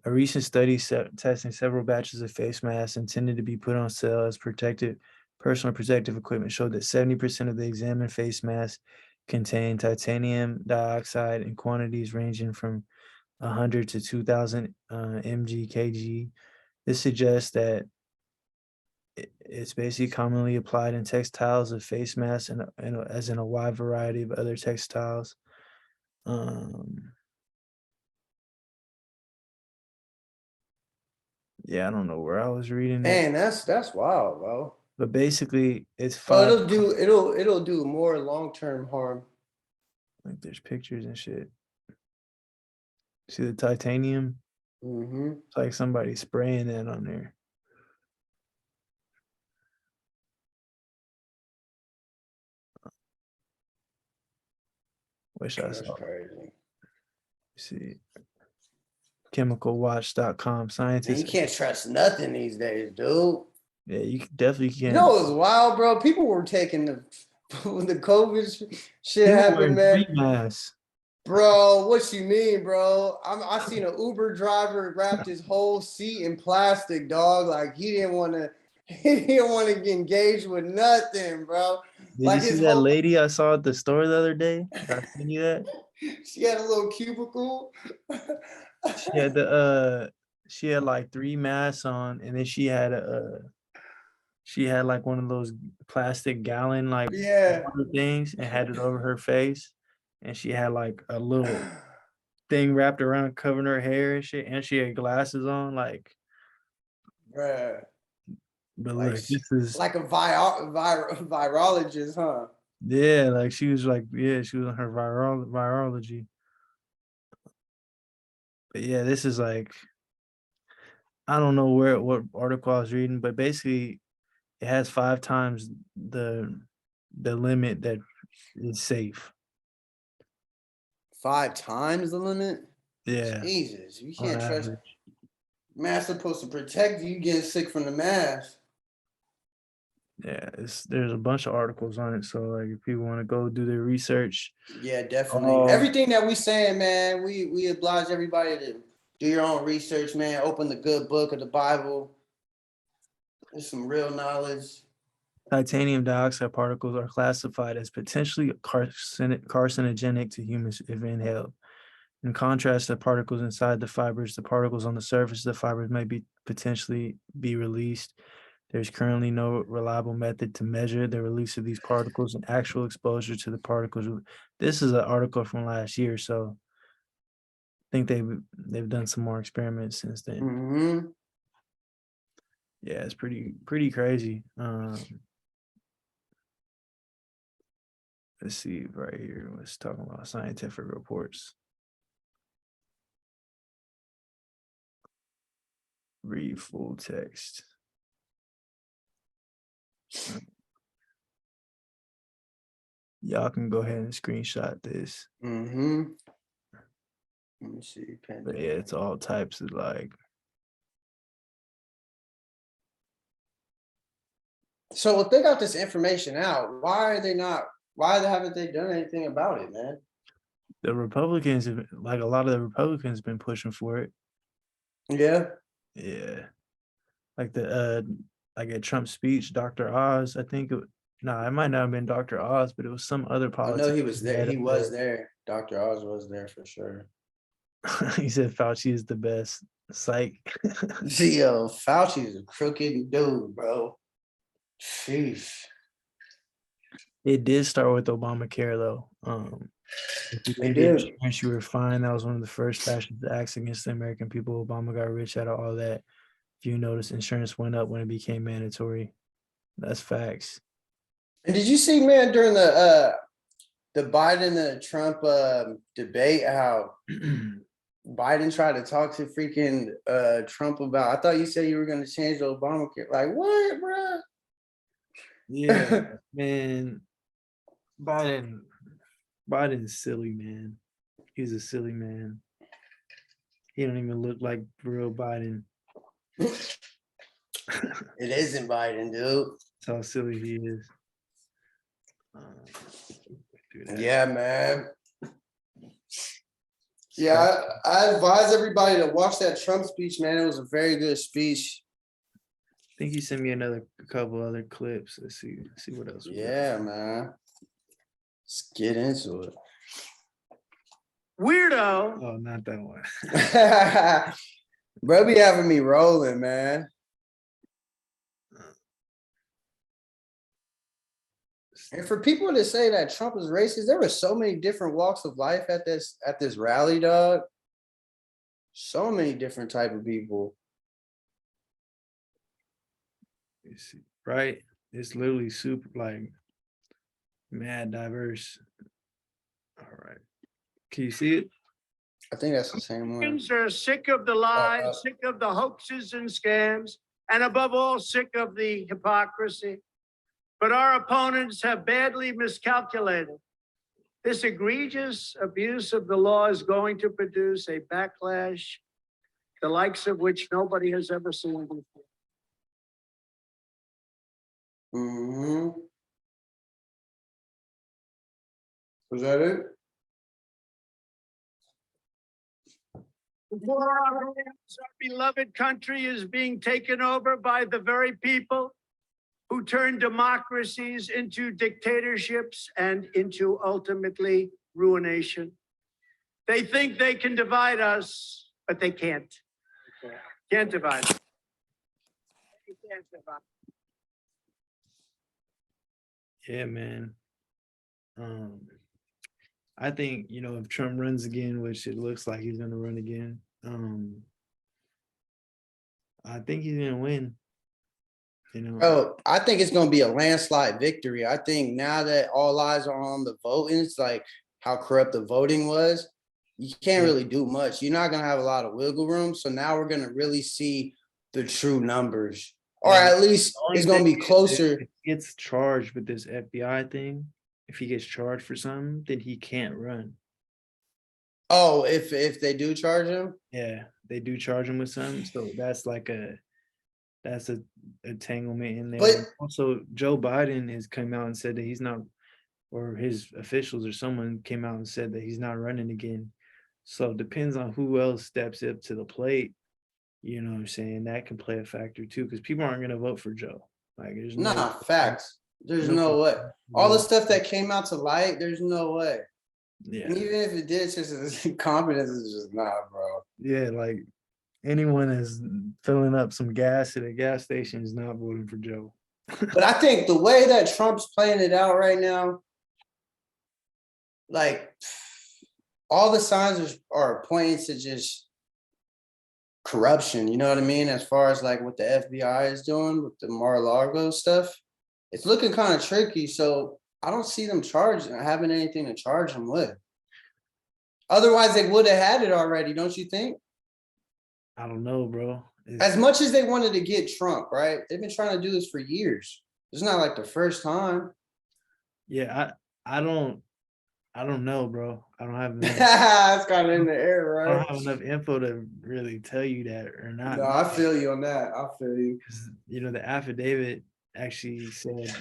a recent study testing several batches of face masks intended to be put on sale as personal protective equipment showed that 70% of the examined face masks contain titanium dioxide in quantities ranging from 100 to 2,000 mg/kg. This suggests that it's basically commonly applied in textiles of face masks and as in a wide variety of other textiles. Yeah, I don't know where I was reading it. Man, that's wild, bro. But basically, it's Oh, it'll do more long-term harm. Like there's pictures and shit. See the titanium? Mm-hmm. It's like somebody spraying that on there. Wish I saw. Crazy. See, chemicalwatch.com. Scientists. Man, you can't trust nothing these days, dude. Yeah, you definitely can't. You know, it was wild, bro. People were taking when the COVID shit People happened, man. Masks. Bro, what you mean, bro? I seen an Uber driver wrapped his whole seat in plastic, dog. Like he didn't want to get engaged with nothing, bro. Did like you see that lady I saw at the store the other day? Did I send you that? She had a little cubicle. She had like 3 masks on, and then she had like one of those plastic gallon water things and had it over her face, and she had like a little thing wrapped around covering her hair and shit, and she had glasses on, like. Bruh. But like, look, this is like a virologist, huh? Yeah, like she was on her virology. But yeah, this is like, I don't know what article I was reading, but basically it has 5 times the limit that is safe. 5 times the limit? Yeah, Jesus, you on can't trust. average. Mask supposed to protect you getting sick from the mask. Yeah, there's a bunch of articles on it. So like if people want to go do their research, Yeah, definitely. Everything that we saying, man, we oblige everybody to do your own research, man. Open the good book of the Bible. There's some real knowledge. titanium dioxide particles are classified as potentially carcinogenic to humans if inhaled. In contrast to particles inside the fibers, the particles on the surface of the fibers may be potentially be released. There's currently no reliable method to measure the release of these particles and actual exposure to the particles. This is an article from last year, so I think they've done some more experiments since then. Mm-hmm. Yeah, it's pretty crazy. Let's see right here. Let's talk about scientific reports. Read full text. Y'all can go ahead and screenshot this. Mm-hmm. Let me see. But yeah, it's all types of like. So if they got this information out, why haven't they done anything about it, man? The Republicans, like a lot of the Republicans, been pushing for it. Yeah. Yeah, like like at Trump's speech, Dr. Oz, I think it might not have been Dr. Oz, but it was some other I know politician. he was there. He was there. Dr. Oz was there for sure. He said Fauci is the best. Psych. Yo, Fauci is a crooked dude, bro. Sheesh. It did start with Obamacare though. If you It paid your did. insurance, you were fine. That was one of the first fascist acts against the American people. Obama got rich out of all that. If you notice, insurance went up when it became mandatory. That's facts. And did you see, man, during the Biden and Trump debate, how Biden tried to talk to freaking Trump about? I thought you said you were going to change the Obamacare. Like what, bro? Yeah, man. Biden's silly, man. He's a silly man. He don't even look like real Biden. It isn't Biden, dude. That's how silly he is. Yeah, man. Yeah, I advise everybody to watch that Trump speech, man. It was a very good speech. I think he sent me a couple other clips. Let's see what else. Yeah, man. Let's get into it. Weirdo. Oh, not that one. Bro be having me rolling, man. And for people to say that Trump is racist, there were so many different walks of life at this rally, dog. So many different type of people. Right? It's literally super like mad diverse. All right. Can you see it? I think that's the same one. Americans are sick of the lies, sick of the hoaxes and scams, and above all, sick of the hypocrisy. But our opponents have badly miscalculated. This egregious abuse of the law is going to produce a backlash, the likes of which nobody has ever seen before. Mm-hmm. Was that it? Before our eyes, our beloved country is being taken over by the very people who turn democracies into dictatorships and into ultimately ruination. They think they can divide us, but they can't. Can't divide us. They can't divide. Yeah, man. I think, if Trump runs again, which it looks like he's gonna run again, I think he's gonna win. Oh, I think it's gonna be a landslide victory. I think now that all eyes are on the voting, it's like how corrupt the voting was. you can't really do much. You're not gonna have a lot of wiggle room. So now we're gonna really see the true numbers, or at least it's gonna be closer. If he gets charged with this FBI thing, if he gets charged for something, then he can't run. Oh, if they do charge him, Yeah, they do charge him with something. So that's like that's a entanglement in there. But- Also, Joe Biden has come out and said that he's not, or his officials or someone came out and said that he's not running again. So it depends on who else steps up to the plate. You know what I'm saying? That can play a factor too, because people aren't gonna vote for Joe. Like there's no nah, facts. There's no way. All the stuff that came out to light, there's no way. Yeah. And even if it did, it's just confidence is just nah, bro. Yeah, like anyone is filling up some gas at a gas station is not voting for Joe. But I think the way that Trump's playing it out right now, like all the signs are pointing to just corruption. You know what I mean? As far as like what the FBI is doing with the Mar-a-Lago stuff, it's looking kind of tricky. So I don't see them having anything to charge him with. Otherwise, they would have had it already, don't you think? I don't know, bro. As much as they wanted to get Trump, right? They've been trying to do this for years. It's not like the first time. Yeah, I don't know, bro. I don't have enough, It's kind of in the air, I don't right? have enough info to really tell you that or not. No, I feel you on that. I feel you. Because the affidavit actually said,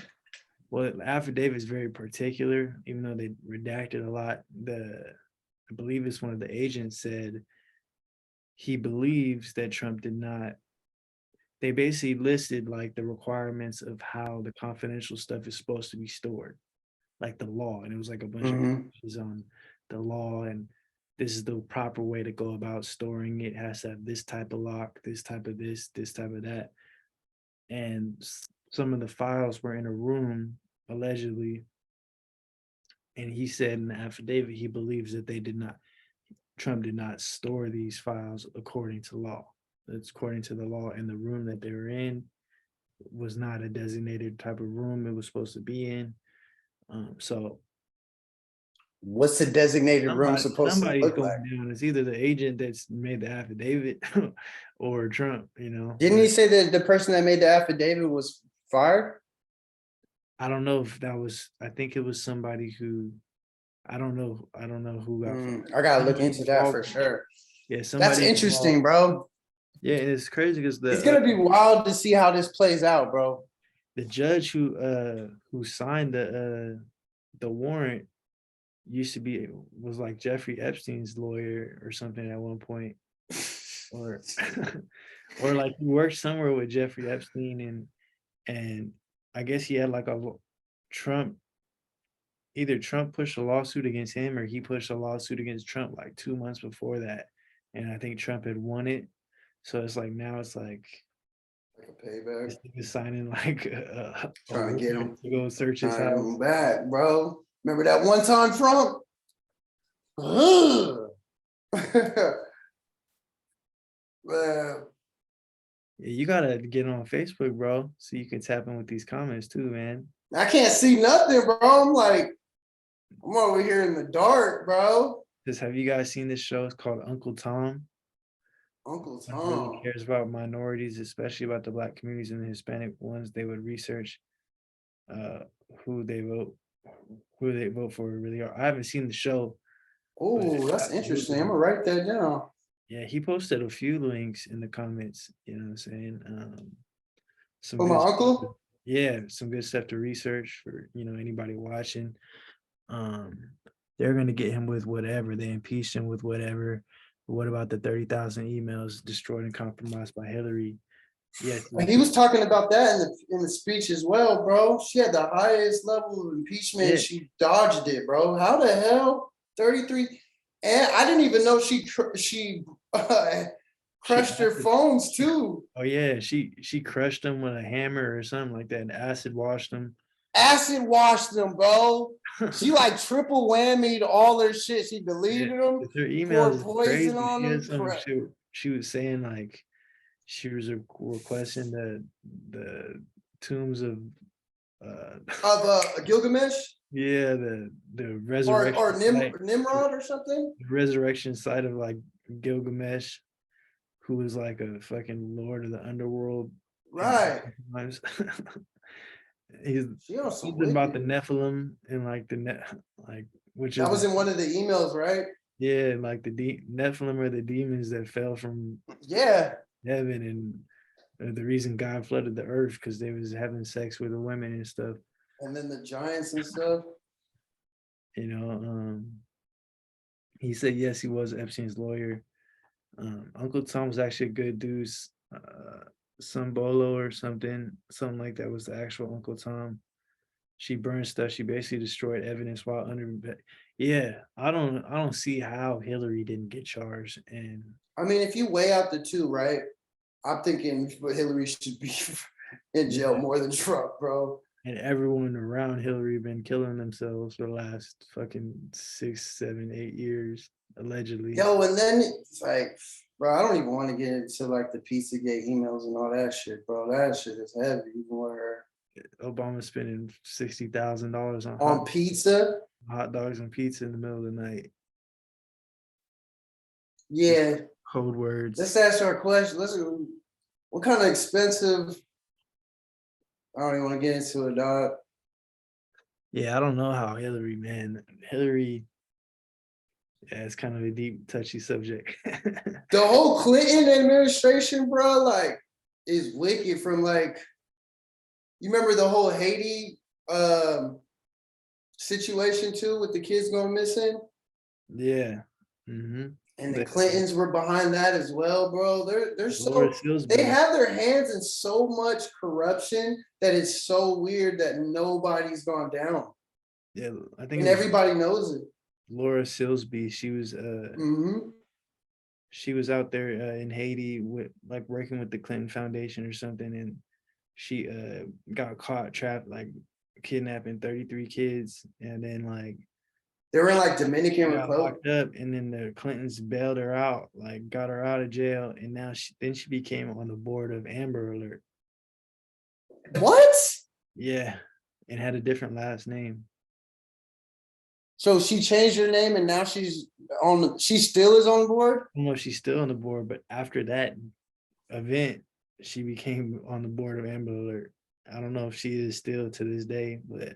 well, the affidavit is very particular, even though they redacted a lot. I believe it's one of the agents said he believes that Trump did not. They basically listed like the requirements of how the confidential stuff is supposed to be stored, like the law, and it was like a bunch of pages on the law, and this is the proper way to go about storing it. It has to have this type of lock, this type of this type of that, and some of the files were in a room allegedly, and he said in the affidavit he believes that Trump did not store these files according to law. It's according to the law, and the room that they were in was not a designated type of room it was supposed to be in. So what's the designated room supposed to somebody's look going like? down. It's either the agent that's made the affidavit or Trump, Didn't he say that the person that made the affidavit was fired? I don't know if that was, I think it was somebody who, I don't know who got fired. I gotta look into that for sure. Yeah, That's interesting, bro. Yeah, it's crazy because It's gonna be wild to see how this plays out, bro. the judge who signed the warrant was like Jeffrey Epstein's lawyer or something at one point, or or like he worked somewhere with Jeffrey Epstein, and I guess he had like either Trump pushed a lawsuit against him or he pushed a lawsuit against Trump like 2 months before that, and I think Trump had won it. So it's like now it's like a payback. this thing is signing like Trying to get him to go search his house. Back, bro. Remember that one time Trump? Man. Yeah, you gotta get on Facebook, bro, so you can tap in with these comments too, man. I can't see nothing, bro. I'm over here in the dark, bro. Just have you guys seen this show? It's called Uncle Tom. Uncle He really Tom. cares about minorities, especially about the Black communities and the Hispanic ones. They would research who they vote for really are. I haven't seen the show. Oh, that's interesting. I'm gonna write that down. Yeah, he posted a few links in the comments, you know what I'm saying? For my uncle? Yeah, some good stuff to research for, anybody watching. They're gonna get him with whatever. They impeached him with whatever. What about the 30,000 emails destroyed and compromised by Hillary? Yes. And he was talking about that in the speech as well, bro. She had the highest level of impeachment. Yeah. She dodged it, bro. How the hell? 33. And I didn't even know she crushed her phones too. Oh yeah, she crushed them with a hammer or something like that, and acid washed them. Acid washed them, bro. She like triple whammied all her shit. She deleted them. Her email poured is poison on them. She was saying like she was requesting the tombs of Gilgamesh. Yeah, the or resurrection site, Nimrod or something. the resurrection site of like Gilgamesh, who was like a fucking lord of the underworld. Right. Times. He's She on some something about the wicked. Nephilim and like like which is That was in one of the emails, right? yeah, like the Nephilim are the demons that fell from Yeah. heaven and the reason God flooded the earth because they was having sex with the women and stuff. And then the giants and stuff. You know, he said yes, he was Epstein's lawyer. Uncle Tom was actually a good dude. Bolo or something like that was the actual Uncle Tom. She burned stuff. She basically destroyed evidence while under. Yeah, I don't see how Hillary didn't get charged. And I mean, if you weigh out the two, right? I'm thinking Hillary should be in jail more than Trump, bro. And everyone around Hillary been killing themselves for the last fucking 6, 7, 8 years, allegedly. Yo, and then it's like, bro, I don't even want to get into like the Pizzagate emails and all that shit, bro. That shit is heavy. Even with her Obama spending $60,000 on pizza. hot dogs and pizza in the middle of the night. Yeah. Code words. Let's ask our question. Listen, what kind of expensive? I don't even want to get into it, dog. Yeah, I don't know how Hillary, man. Hillary, yeah, it's kind of a deep, touchy subject. The whole Clinton administration, bro, like, is wicked from like, you remember the whole Haiti situation too with the kids going missing? Yeah. Mm-hmm. And the Clintons were behind that as well, bro. They're so Silsby. they have their hands in so much corruption that it's so weird that nobody's gone down. Yeah, I think and everybody knows it. Laura Silsby, she was she was out there in Haiti with like working with the Clinton Foundation or something, and she got caught trapped like kidnapping 33 kids, and then like they were in like Dominican got Republic. locked up, and then the Clintons bailed her out, like got her out of jail, and now she became on the board of Amber Alert. What? Yeah, and had a different last name. So she changed her name, and now she's on. She still is on board. I don't know if she's still on the board, but after that event, she became on the board of Amber Alert. I don't know if she is still to this day, but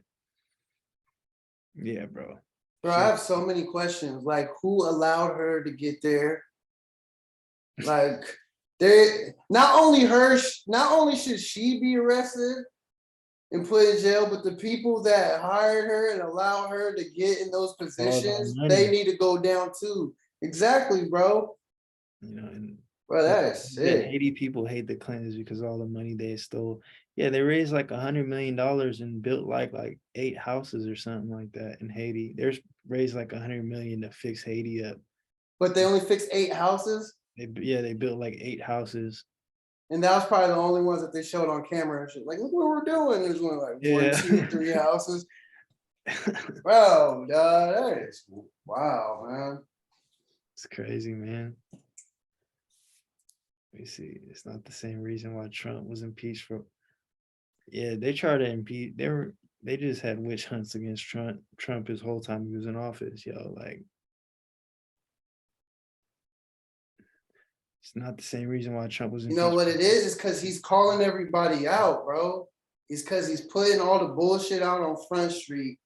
yeah, bro. Bro, I have so many questions. Like, who allowed her to get there? Like, they not only should she be arrested and put in jail, but the people that hired her and allowed her to get in those positions, they need to go down too. Exactly, bro. You know, and bro, that is sick. Haiti people hate the Clintons because of all the money they stole. Yeah, they raised like $100 million and built like 8 houses or something like that in Haiti. There's raised like $100 million to fix Haiti up. But they only fixed 8 houses? They built like 8 houses. And that was probably the only ones that they showed on camera and shit. Like, look what we're doing. There's only like 1, 2, 3 houses. Bro, that is wow, man. It's crazy, man. Let me see. It's not the same reason why Trump was impeached for. Yeah, they tried to impeach. They just had witch hunts against Trump his whole time he was in office, yo. Like, it's not the same reason why Trump was impeached. You know what it is? It's because he's calling everybody out, bro. It's because he's putting all the bullshit out on Front Street,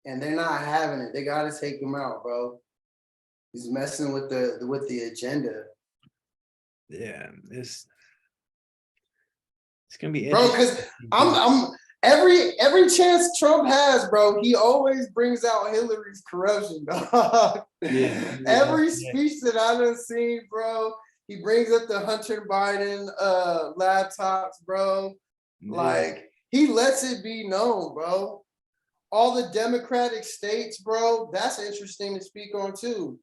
and they're not having it. They gotta take him out, bro. He's messing with the agenda. Yeah, it's gonna be bro. Because I'm every chance Trump has, bro, he always brings out Hillary's corruption, dog. Yeah, every speech that I done seen, bro, he brings up the Hunter Biden laptops, bro. Yeah. Like, he lets it be known, bro. All the Democratic states, bro, that's interesting to speak on too.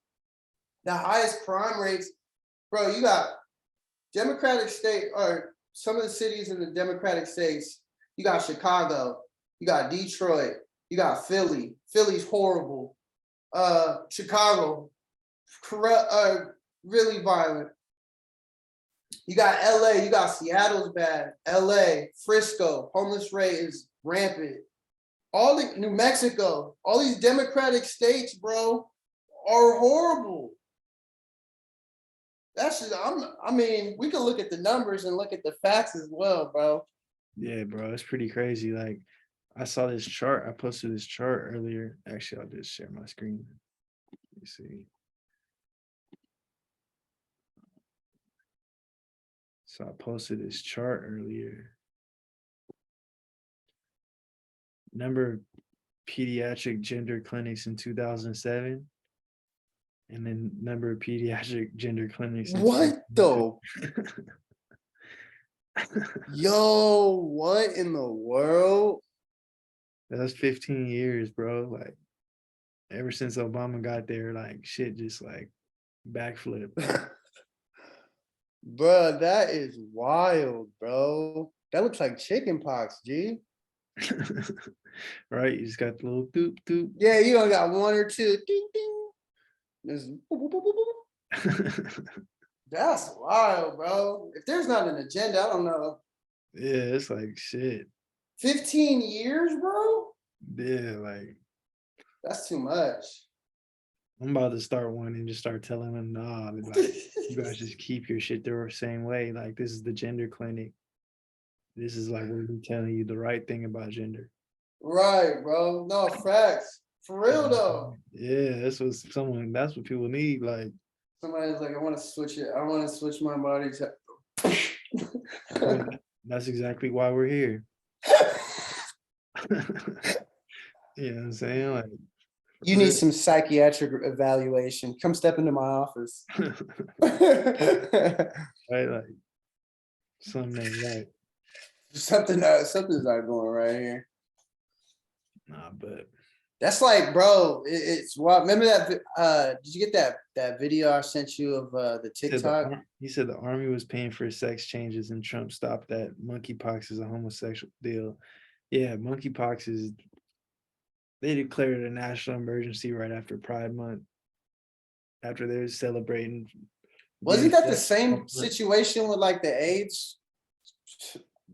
The highest crime rates, bro, you got Democratic state, or some of the cities in the Democratic states. You got Chicago, you got Detroit, you got Philly. Philly's horrible. Chicago, really violent. You got LA, you got Seattle's bad. LA, Frisco, homeless rate is rampant. all the New Mexico, all these Democratic states, bro, are horrible. That's just, I mean, we can look at the numbers and look at the facts as well, bro. Yeah, bro, it's pretty crazy. Like, I saw this chart. I posted this chart earlier. Actually, I'll just share my screen. Let me see. So I posted this chart earlier. Number of pediatric gender clinics in 2007, and then number of pediatric gender clinics. What the? Yo, what in the world? That's 15 years, bro. Like, ever since Obama got there, like shit just like backflip. Bro, that is wild, bro. That looks like chicken pox, G. Right? You just got the little doop doop. Yeah, you only got one or two. Ding ding. There's boop, boop, boop, boop, boop. That's wild, bro. If there's not an agenda, I don't know. Yeah, it's like shit. 15 years, bro? Yeah, like That's too much. I'm about to start one and just start telling them, nah, like, you guys just keep your shit the same way. Like, this is the gender clinic. This is like we're telling you the right thing about gender. Right, bro. No, facts. For real though. Yeah, that's what people need. Like, Somebody's like, I want to switch it. I want to switch my body to. that's exactly why we're here. You know what I'm saying? Like, You need some psychiatric evaluation. Come step into my office. right? Like, something ain't right. Something's not going right here. Nah, but That's like, bro, it's what. Remember that? Did you get that video I sent you of the TikTok? he said the army was paying for sex changes and Trump stopped that. Monkeypox is a homosexual deal. Yeah, monkeypox is. They declared a national emergency right after Pride Month. After they're celebrating. Wasn't that the same situation with like the AIDS?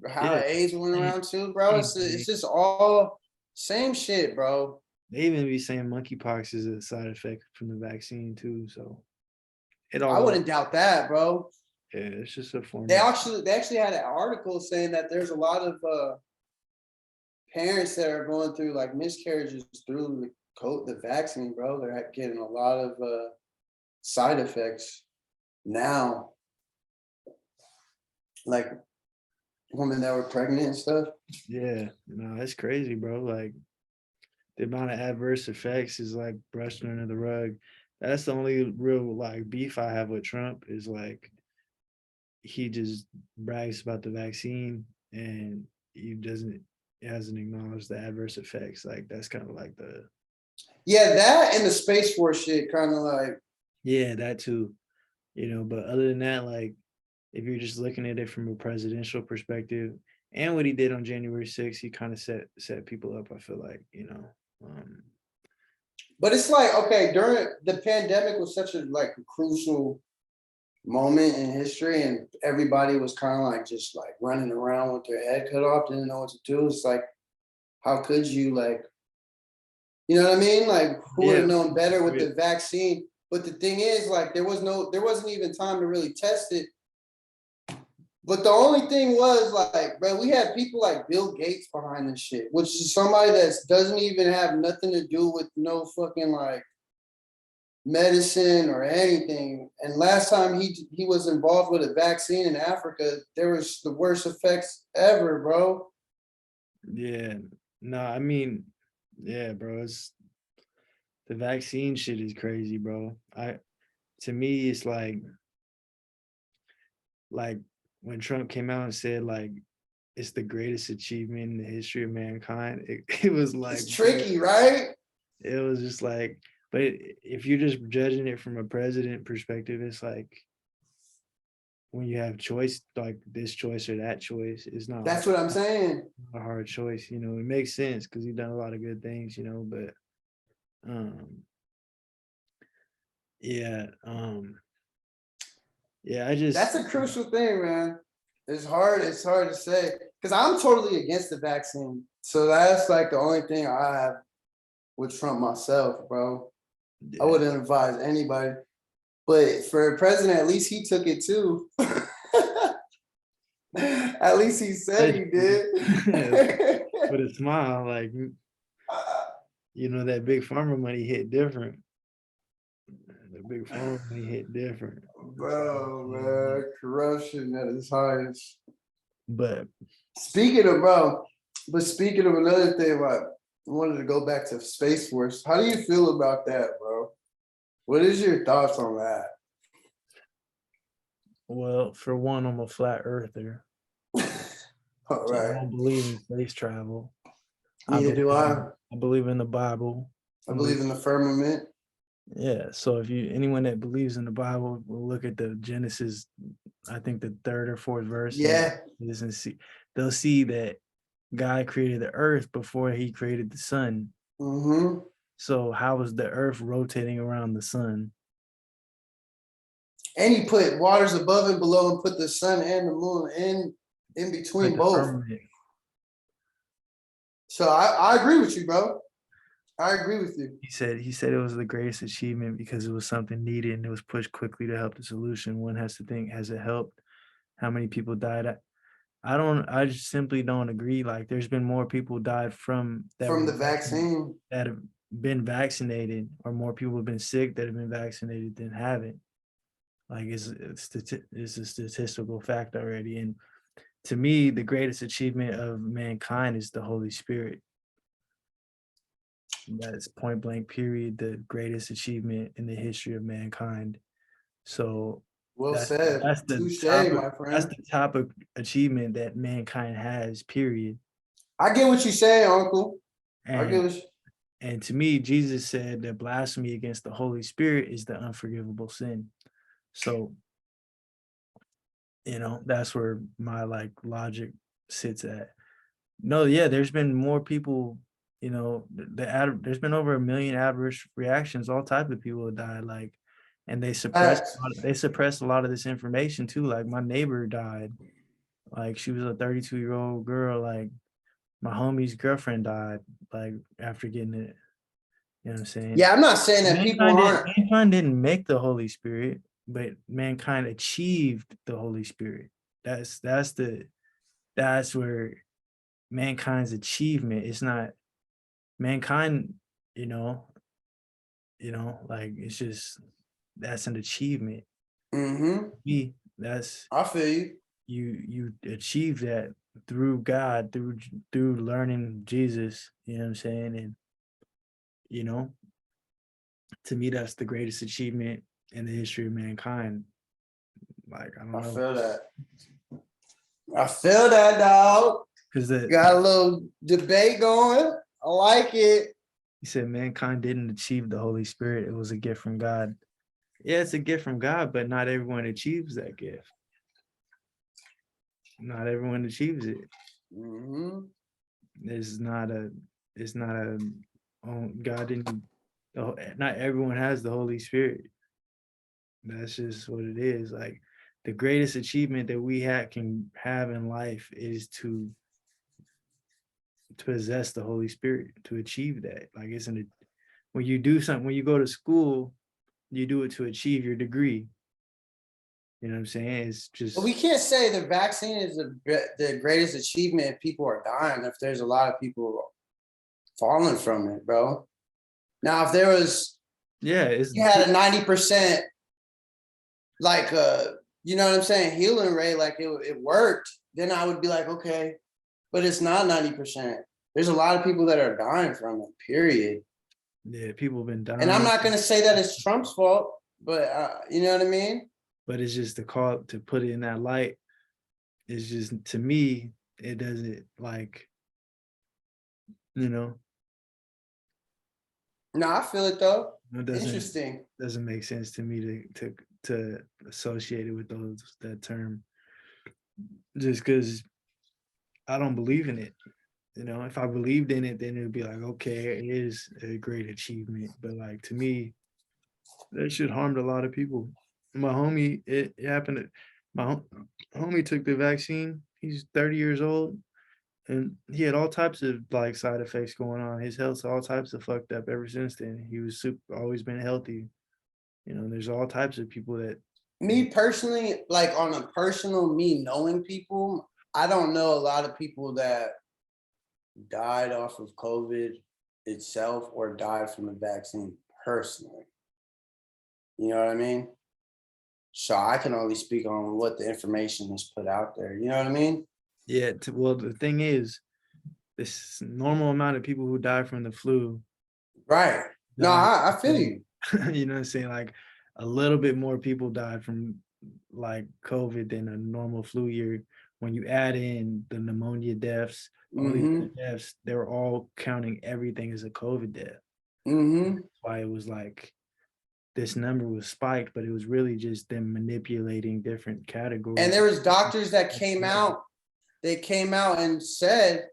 How AIDS went around too, bro. It's just all same shit, bro. They even be saying monkeypox is a side effect from the vaccine too. So it all. I wouldn't doubt that, bro. Yeah, it's just a form. They actually had an article saying that there's a lot of parents that are going through like miscarriages through the vaccine, bro. They're getting a lot of side effects now, like women that were pregnant and stuff. Yeah, no, that's crazy, bro. Like, the amount of adverse effects is like brushed under the rug. That's the only real like beef I have with Trump is like he just brags about the vaccine and he hasn't acknowledged the adverse effects. Like, that's kind of like the. Yeah, that and the Space Force shit kind of like. Yeah, that too. You know, but other than that, like, if you're just looking at it from a presidential perspective and what he did on January 6th, he kind of set people up, I feel like, you know. But it's like, okay, during the pandemic was such a like crucial moment in history, and everybody was kind of like just like running around with their head cut off, didn't know what to do. It's like, how could you, like, you know what I mean? Like, who would have known better with the vaccine? But the thing is, like, there wasn't even time to really test it. But the only thing was, like, bro, we had people like Bill Gates behind this shit, which is somebody that doesn't even have nothing to do with no fucking like medicine or anything. And last time he was involved with a vaccine in Africa, there was the worst effects ever, bro. Yeah, no, I mean, yeah, bro, it's the vaccine shit is crazy, bro. To me, it's like when Trump came out and said like it's the greatest achievement in the history of mankind, it was like, it's tricky, right? It was just like, but if you're just judging it from a president perspective, it's like when you have choice, like this choice or that choice, it's not. That's what I'm saying. A hard choice, you know. It makes sense because he's done a lot of good things, you know. But yeah, yeah, I just. That's a crucial thing, man. It's hard to say. because I'm totally against the vaccine. So that's like the only thing I have with Trump myself, bro. I wouldn't advise anybody. But for president, at least he took it too. At least he said he did. With a smile, like, you know, that big pharma money hit different. The big pharma money hit different. Bro, man, corruption at its highest. But speaking of another thing, like, I wanted to go back to Space Force. How do you feel about that, bro? What is your thoughts on that? well, for one, I'm a flat earther. All So I right. don't believe in space travel. Neither do I. I believe in the Bible. I believe in the firmament. Yeah. So if anyone that believes in the Bible will look at the Genesis, I think the 3rd or 4th verse. Yeah. They'll see that God created the earth before he created the sun. Mm-hmm. So how is the earth rotating around the sun? And he put waters above and below and put the sun and the moon in between both. Firmament. So I agree with you, bro. I agree with you. He said it was the greatest achievement because it was something needed and it was pushed quickly to help the solution. One has to think, has it helped? How many people died? I just simply don't agree. Like, there's been more people died from the vaccine that have been vaccinated, or more people have been sick that have been vaccinated than haven't. Like, it's a statistical fact already. And to me, the greatest achievement of mankind is the Holy Spirit. That's point blank period, the greatest achievement in the history of mankind. So well said. That's Touche, my friend. That's the top of achievement that mankind has, period. I get what you say, Uncle. I get what you... And to me, Jesus said that blasphemy against the Holy Spirit is the unforgivable sin. So, you know, that's where my like logic sits at. No, yeah, there's been more people, you know, there's been over 1 million adverse reactions, all type of people have died, like, and they suppressed a lot of this information too. Like, my neighbor died, like, she was a 32-year-old girl, like, my homie's girlfriend died, like, after getting it. You know what I'm saying? Yeah, I'm not saying that mankind didn't make the Holy Spirit, but mankind achieved the Holy Spirit. That's where mankind's achievement. It's not mankind, you know, like, it's just, that's an achievement. Mm-hmm. I feel you. You achieve that through God, through learning Jesus, you know what I'm saying? And, you know, to me, that's the greatest achievement in the history of mankind. Like, I don't know. I feel that, dog. Because got a little debate going. I like it. He said mankind didn't achieve the Holy Spirit. It was a gift from God. Yeah, it's a gift from God, but not everyone achieves that gift. Not everyone achieves it. Mm-hmm. God didn't, not everyone has the Holy Spirit. That's just what it is. Like, the greatest achievement that we can have in life is to possess the Holy Spirit, to achieve that. Like, when you do something, when you go to school, you do it to achieve your degree. You know what I'm saying? It's just... But we can't say the vaccine is the greatest achievement if people are dying, if there's a lot of people falling from it, bro. Now, if there was... Yeah, you had a 90%, like, you know what I'm saying, healing rate, like it worked, then I would be like, okay, but it's not 90%. There's a lot of people that are dying from it, period. Yeah, people have been dying. And I'm not going to say that it's Trump's fault, but you know what I mean? But it's just the call to put it in that light. It's just, to me, it doesn't, like, you know. No, I feel it though. Interesting. Doesn't make sense to me to associate it with that term. Just because I don't believe in it. You know, if I believed in it, then it would be like, okay, it is a great achievement. But, like, to me, that shit harmed a lot of people. My homie, it happened. My homie took the vaccine, He's 30 years old, and he had all types of like side effects going on. His health's all types of fucked up ever since then. He was always been healthy. There's all types of people that Me personally, like on a personal, me knowing people, I don't know a lot of people that died off of COVID itself or died from the vaccine personally. You know what I mean? So I can only speak on what the information is put out there. You know what I mean? yeah. Well, the thing is, this normal amount of people who die from the flu. Right. No, I feel you. You know what I'm saying? Like a little bit more people died from like COVID than a normal flu year. When you add in the pneumonia deaths, all these other deaths, they were all counting everything as a COVID death. That's why it was like this number was spiked, but it was really just them manipulating different categories. And there was doctors that came out, they came out and said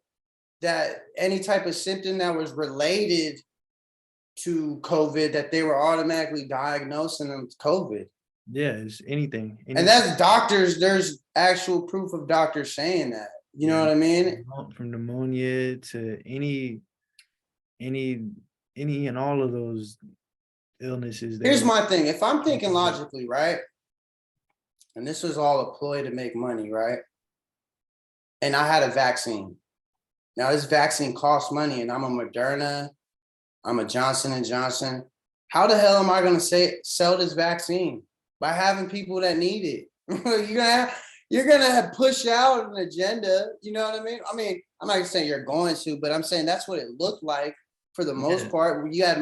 that any type of symptom that was related to COVID, that they were automatically diagnosing them with COVID. Yeah, it's anything. And that's doctors. There's actual proof of doctors saying that. You know what I mean? From pneumonia to any and all of those illnesses. Here's my thing. If I'm thinking logically, right? And this was all a ploy to make money, right? And I had a vaccine. Now this vaccine costs money, and I'm a Moderna, I'm a Johnson and Johnson. How the hell am I going to sell this vaccine? By having people that need it. you're gonna push out an agenda. You know what I mean? I mean, I'm not saying you're going to, but I'm saying that's what it looked like for the most part. You had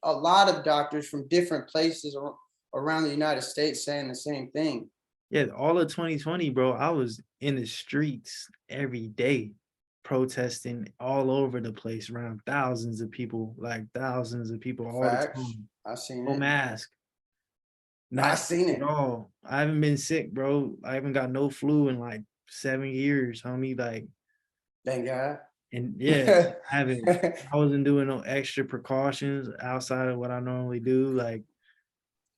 a lot of doctors from different places around the United States saying the same thing. Yeah, all of 2020, bro, I was in the streets every day protesting all over the place around thousands of people all the time. I seen no it. mask. I seen it. No, I haven't been sick, bro. I haven't got no flu in like 7 years, homie. Like, thank God. And yeah, I wasn't doing no extra precautions outside of what I normally do. Like,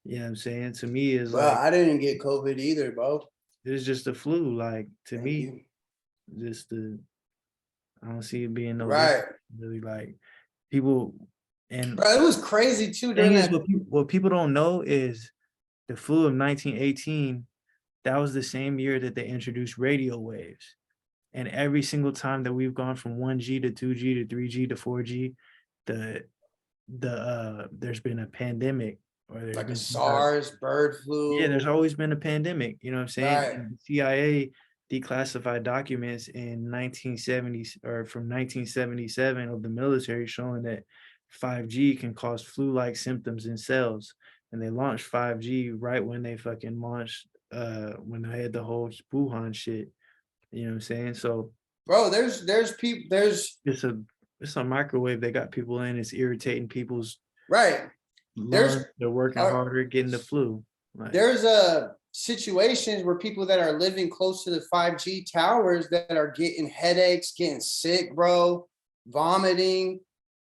you know what I'm saying? To me, is like, I didn't get COVID either, bro. It's just the flu. Like, to me, I don't see it being no right. Really, like people. And bro, it was crazy too. What people don't know is the flu of 1918, that was the same year that they introduced radio waves. And every single time that we've gone from 1G to 2G to 3G to 4G, there's been a pandemic, or there's like been a SARS, bird flu. Yeah, there's always been a pandemic. You know what I'm saying? Right. And the CIA declassified documents in 1970 or from 1977 of the military showing that 5G can cause flu-like symptoms in cells. And they launched 5G right when they fucking launched, when they had the whole Wuhan shit. You know what I'm saying? So, bro, there's people, it's a microwave they got people in. It's irritating people's right. They're working harder, getting the flu. Like, there's situations where people that are living close to the 5G towers that are getting headaches, getting sick, bro, vomiting,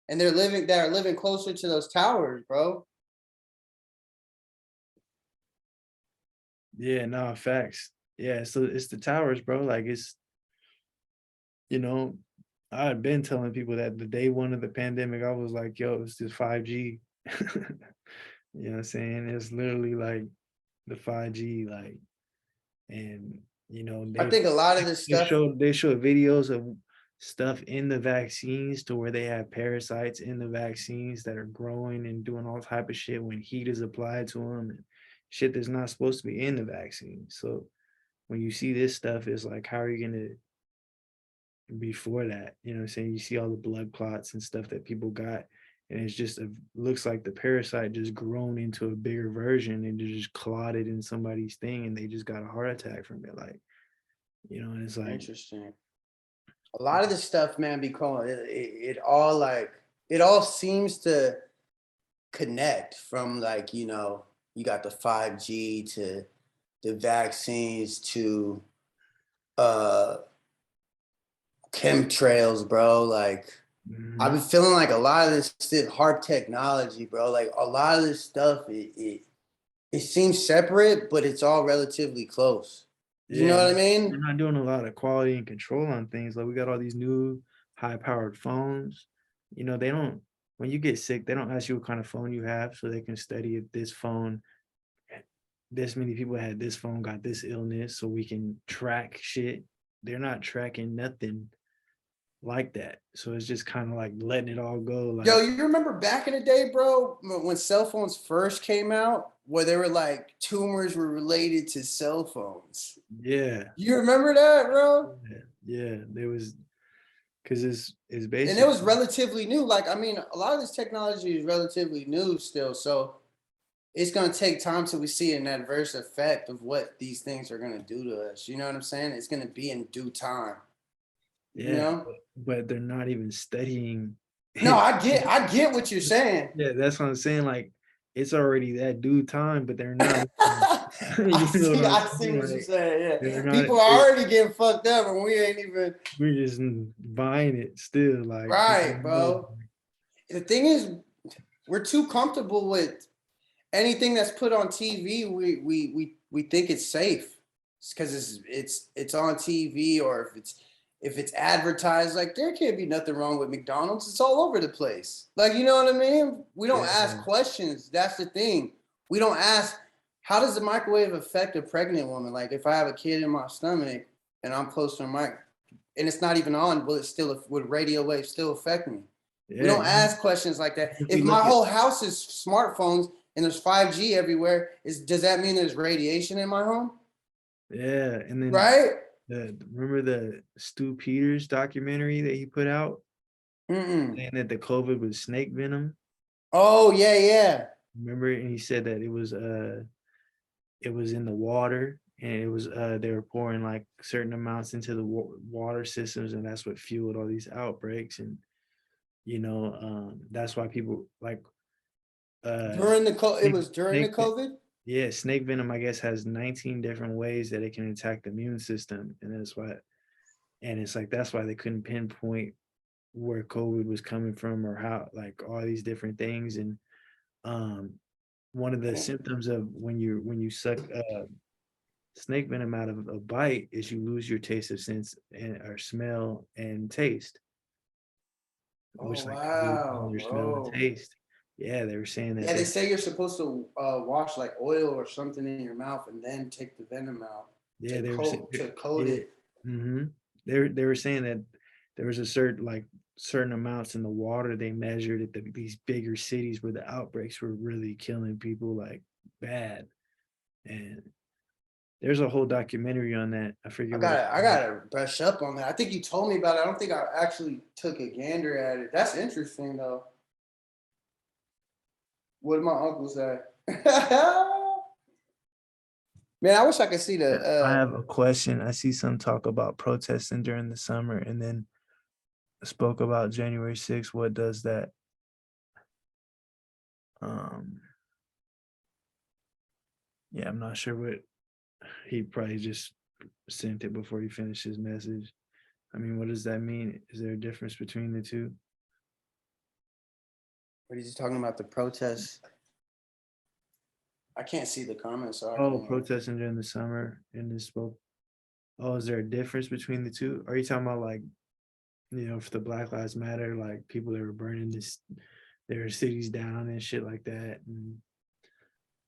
and they're living closer to those towers, bro. Yeah, no, facts. Yeah, so it's the towers, bro. Like, it's, I've been telling people that the day one of the pandemic, I was like, yo, it's just 5G. You know what I'm saying? It's literally like the 5G, like, and I think a lot of this stuff they show videos of stuff in the vaccines to where they have parasites in the vaccines that are growing and doing all type of shit when heat is applied to them and shit that's not supposed to be in the vaccine. So when you see this stuff, it's like, how are you gonna before that? You know what I'm saying? You see all the blood clots and stuff that people got, and it's just looks like the parasite just grown into a bigger version and it just clotted in somebody's thing and they just got a heart attack from it. Like, and it's like interesting. A lot of this stuff, man, it all seems to connect from, like, you got the 5G to the vaccines to chemtrails, bro. Like, I've been feeling like a lot of this shit, hard technology, bro. Like, a lot of this stuff, it seems separate, but it's all relatively close. You know what I We're mean? not doing a lot of quality and control on things. Like we got all these new high-powered phones. You know, they don't, when you get sick, they don't ask you what kind of phone you have, so they can study if this phone, this many people had this phone, got this illness, so we can track shit. They're not tracking nothing like that. So it's just kind of like letting it all go. Like, Yo, you remember back in the day, bro, when cell phones first came out, where they were like tumors were related to cell phones. yeah, You remember that, bro? yeah, there was, because it's And it was basically, relatively new. Like, I mean, a lot of this technology is relatively new still. So it's gonna take time till we see an adverse effect of what these things are gonna do to us. You know what I'm saying? It's gonna be in due time. You yeah, know? but they're not even studying No, it. I get what you're saying. Yeah, that's what I'm saying. Like, it's already that due time, but they're not. I You know what I'm I see saying? what you're Like, saying. Yeah. they're not. People are already getting fucked up and we ain't even We're just buying it still. Like, right, bro. The thing is, we're too comfortable with anything that's put on TV. We think it's safe because it's on TV, or if it's advertised. Like, there can't be nothing wrong with McDonald's. It's all over the place. Like, you know what I mean? We don't ask Yeah. questions. That's the thing. We don't ask, how does the microwave affect a pregnant woman? Like, if I have a kid in my stomach and I'm close to a mic and it's not even on, will it still, would radio waves still affect me? We Yeah. don't ask questions like that. If If we my look at, whole house is smartphones and there's 5G everywhere, does that mean there's radiation in my home? yeah, and then Right? remember the Stu Peters documentary that he put out Mm-mm. saying that the COVID was snake venom. Oh, yeah, yeah. Remember, and he said that it was in the water, and it was they were pouring like certain amounts into the water systems, and that's what fueled all these outbreaks. And that's why people like It snake, was during the snake COVID? yeah, snake venom, I guess, has 19 different ways that it can attack the immune system, and it's like that's why they couldn't pinpoint where COVID was coming from or how, like, all these different things. And um one of the symptoms of when you suck snake venom out of a bite is you lose your taste of sense and or smell and taste, Oh, which like causes wow, your smell and bro. taste. Yeah, they were saying that Yeah, they say you're supposed to wash like oil or something in your mouth and then take the venom out yeah, they were saying, to coat yeah, it. they were saying that there was a certain amounts in the water they measured at these bigger cities where the outbreaks were really killing people like bad. And there's a whole documentary on that. I forget what it's I called. gotta brush up on that. I think you told me about it. I don't think I actually took a gander at it. That's interesting though. What did my uncle say? Man, I wish I could see the I have a question. I see some talk about protesting during the summer and then spoke about January 6th. What does that? Um, yeah, I'm not sure what he probably just sent it before he finished his message. I mean, what does that mean? Is there a difference between the two? what is he talking about, the protests? I can't see the comments, so I Oh, can't. protesting during the summer and this spoke. Oh, is there a difference between the two? Are you talking about like, for the Black Lives Matter, like people that were burning their cities down and shit like that? And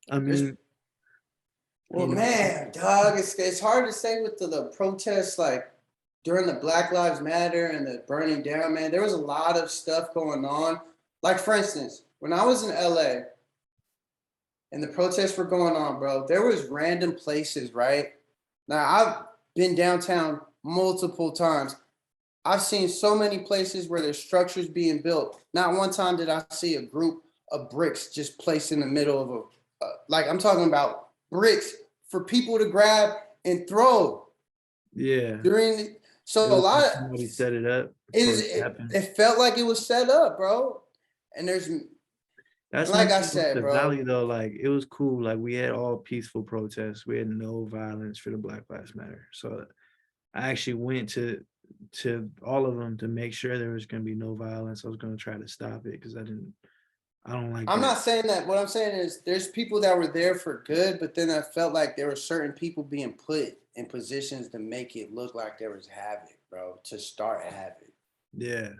I mean, Well, man, dog, it's hard to say with the protests like during the Black Lives Matter and the burning down, man. There was a lot of stuff going on. Like, for instance, when I was in LA and the protests were going on, bro, there was random places, right? Now, I've been downtown multiple times. I've seen so many places where there's structures being built. Not one time did I see a group of bricks just placed in the middle of like, I'm talking about bricks for people to grab and throw yeah, during. So it a was lot like of somebody set it up for it to it, happen. it felt like it was set up, bro. And That's like one I thing with said, the bro. Valley though. Like, it was cool. Like, we had all peaceful protests. We had no violence for the Black Lives Matter. So I actually went to all of them to make sure there was going to be no violence. I was going to try to stop it because I don't like I'm that. not saying that. What I'm saying is there's people that were there for good, but then I felt like there were certain people being put in positions to make it look like there was havoc, bro, to start havoc. Yeah.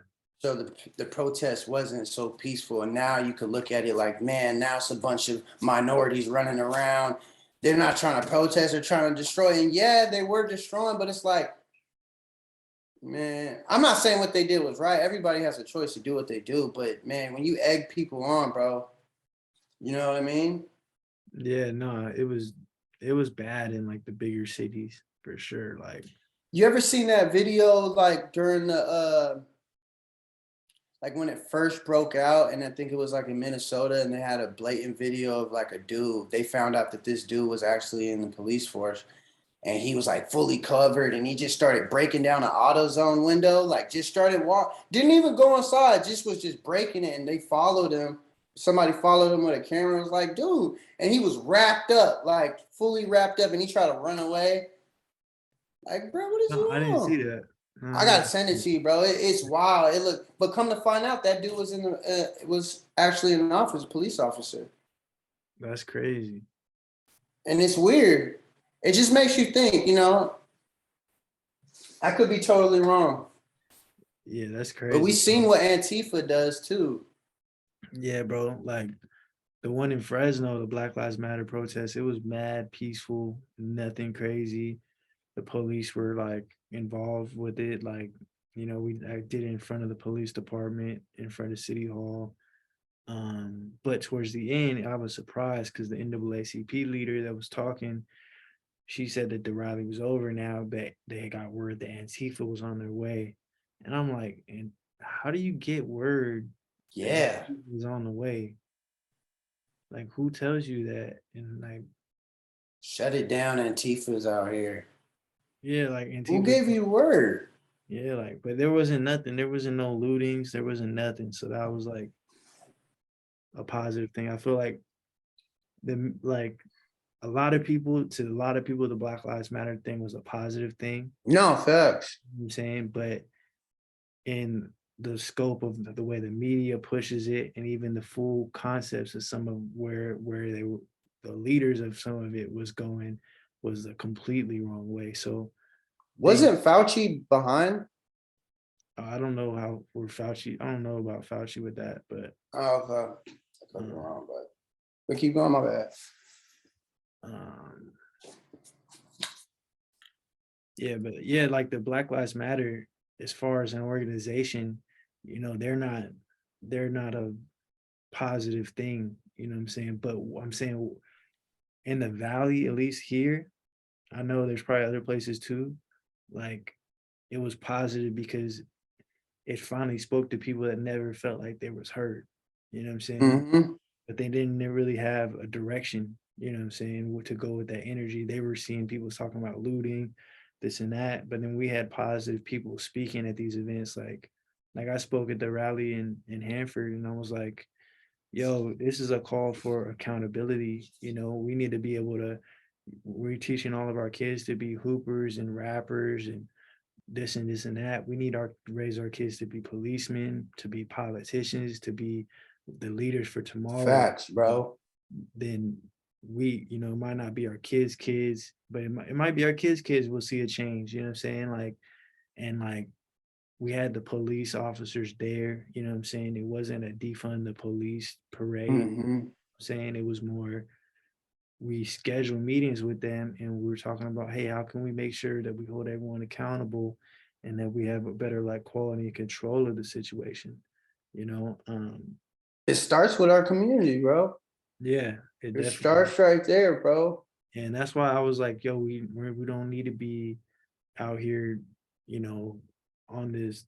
So the protest wasn't so peaceful. And now you could look at it like, man, now it's a bunch of minorities running around. They're not trying to protest, they're trying to destroy. And yeah, they were destroying, but it's like, man, I'm not saying what they did was right. Everybody has a choice to do what they do. But man, when you egg people on, bro, you know what I mean? Yeah, no, it was bad in like the bigger cities for sure. Like, You ever seen that video like during the like when it first broke out, and I think it was like in Minnesota, and they had a blatant video of like a dude. They found out that this dude was actually in the police force, and he was like fully covered, and he just started breaking down an AutoZone window, like just started didn't even go inside, just was just breaking it, and they followed him. Somebody followed him with a camera, was like, dude, and he was wrapped up, like fully wrapped up, and he tried to run away. Like, bro, what is no, I didn't see wrong? that. No, I gotta send it to you, bro. It's wild. It look, but come to find out, that dude was in the was actually in an office, police officer, that's crazy. and it's weird. It just makes you think, you know. I could be totally wrong, Yeah, that's crazy. but we seen what Antifa does too. Yeah, bro. Like the one in Fresno, the Black Lives Matter protest, it was mad peaceful, nothing crazy. The police were like involved with it. Like, you know, I did it in front of the police department, in front of City Hall. But towards the end, I was surprised because the NAACP leader that was talking, she said that the rally was over now, but they got word that Antifa was on their way. And I'm like, and how do you get word that Yeah, Antifa was on the way? Like, who tells you that? And like, shut it down. Antifa's out here. yeah, like Who Antifa. gave you word? Yeah, like, but there wasn't nothing. There wasn't no lootings. There wasn't nothing. So that was like a positive thing. I feel like like a lot of people, the Black Lives Matter thing was a positive thing. No facts. You know what I'm saying, but in the scope of the way the media pushes it, and even the full concepts of some of where they were, the leaders of some of it was going, was a completely wrong way. So Wasn't Fauci behind? I don't know how we're Fauci. I don't know about Fauci with that, but Oh, okay. I could be wrong, but keep going. My bad. um, yeah, but yeah, like the Black Lives Matter, as far as an organization, you know, they're not a positive thing. You know what I'm saying? But I'm saying in the Valley, at least here, I know there's probably other places too. Like it was positive because it finally spoke to people that never felt like they was heard. You know what I'm saying? Mm-hmm. But they didn't really have a direction, you know what I'm saying, to go with that energy. They were seeing people talking about looting, this and that. But then we had positive people speaking at these events. Like I spoke at the rally in Hanford, and I was like, yo, this is a call for accountability. You know, we need to be able to, we're teaching all of our kids to be hoopers and rappers and this and this and that. We need raise our kids to be policemen, to be politicians, to be the leaders for tomorrow. Facts, bro. Then we, you know, it might not be our kids, but it might be our kids will see a change. You know what I'm saying? Like, and like we had the police officers there. You know what I'm saying? It wasn't a defund the police parade. Mm-hmm. I'm saying it was more, we scheduled meetings with them and we were talking about, hey, how can we make sure that we hold everyone accountable and that we have a better like quality and control of the situation, you know? It starts with our community, bro. Yeah, It definitely. starts right there, bro. And that's why I was like, yo, we don't need to be out here, you know, on this,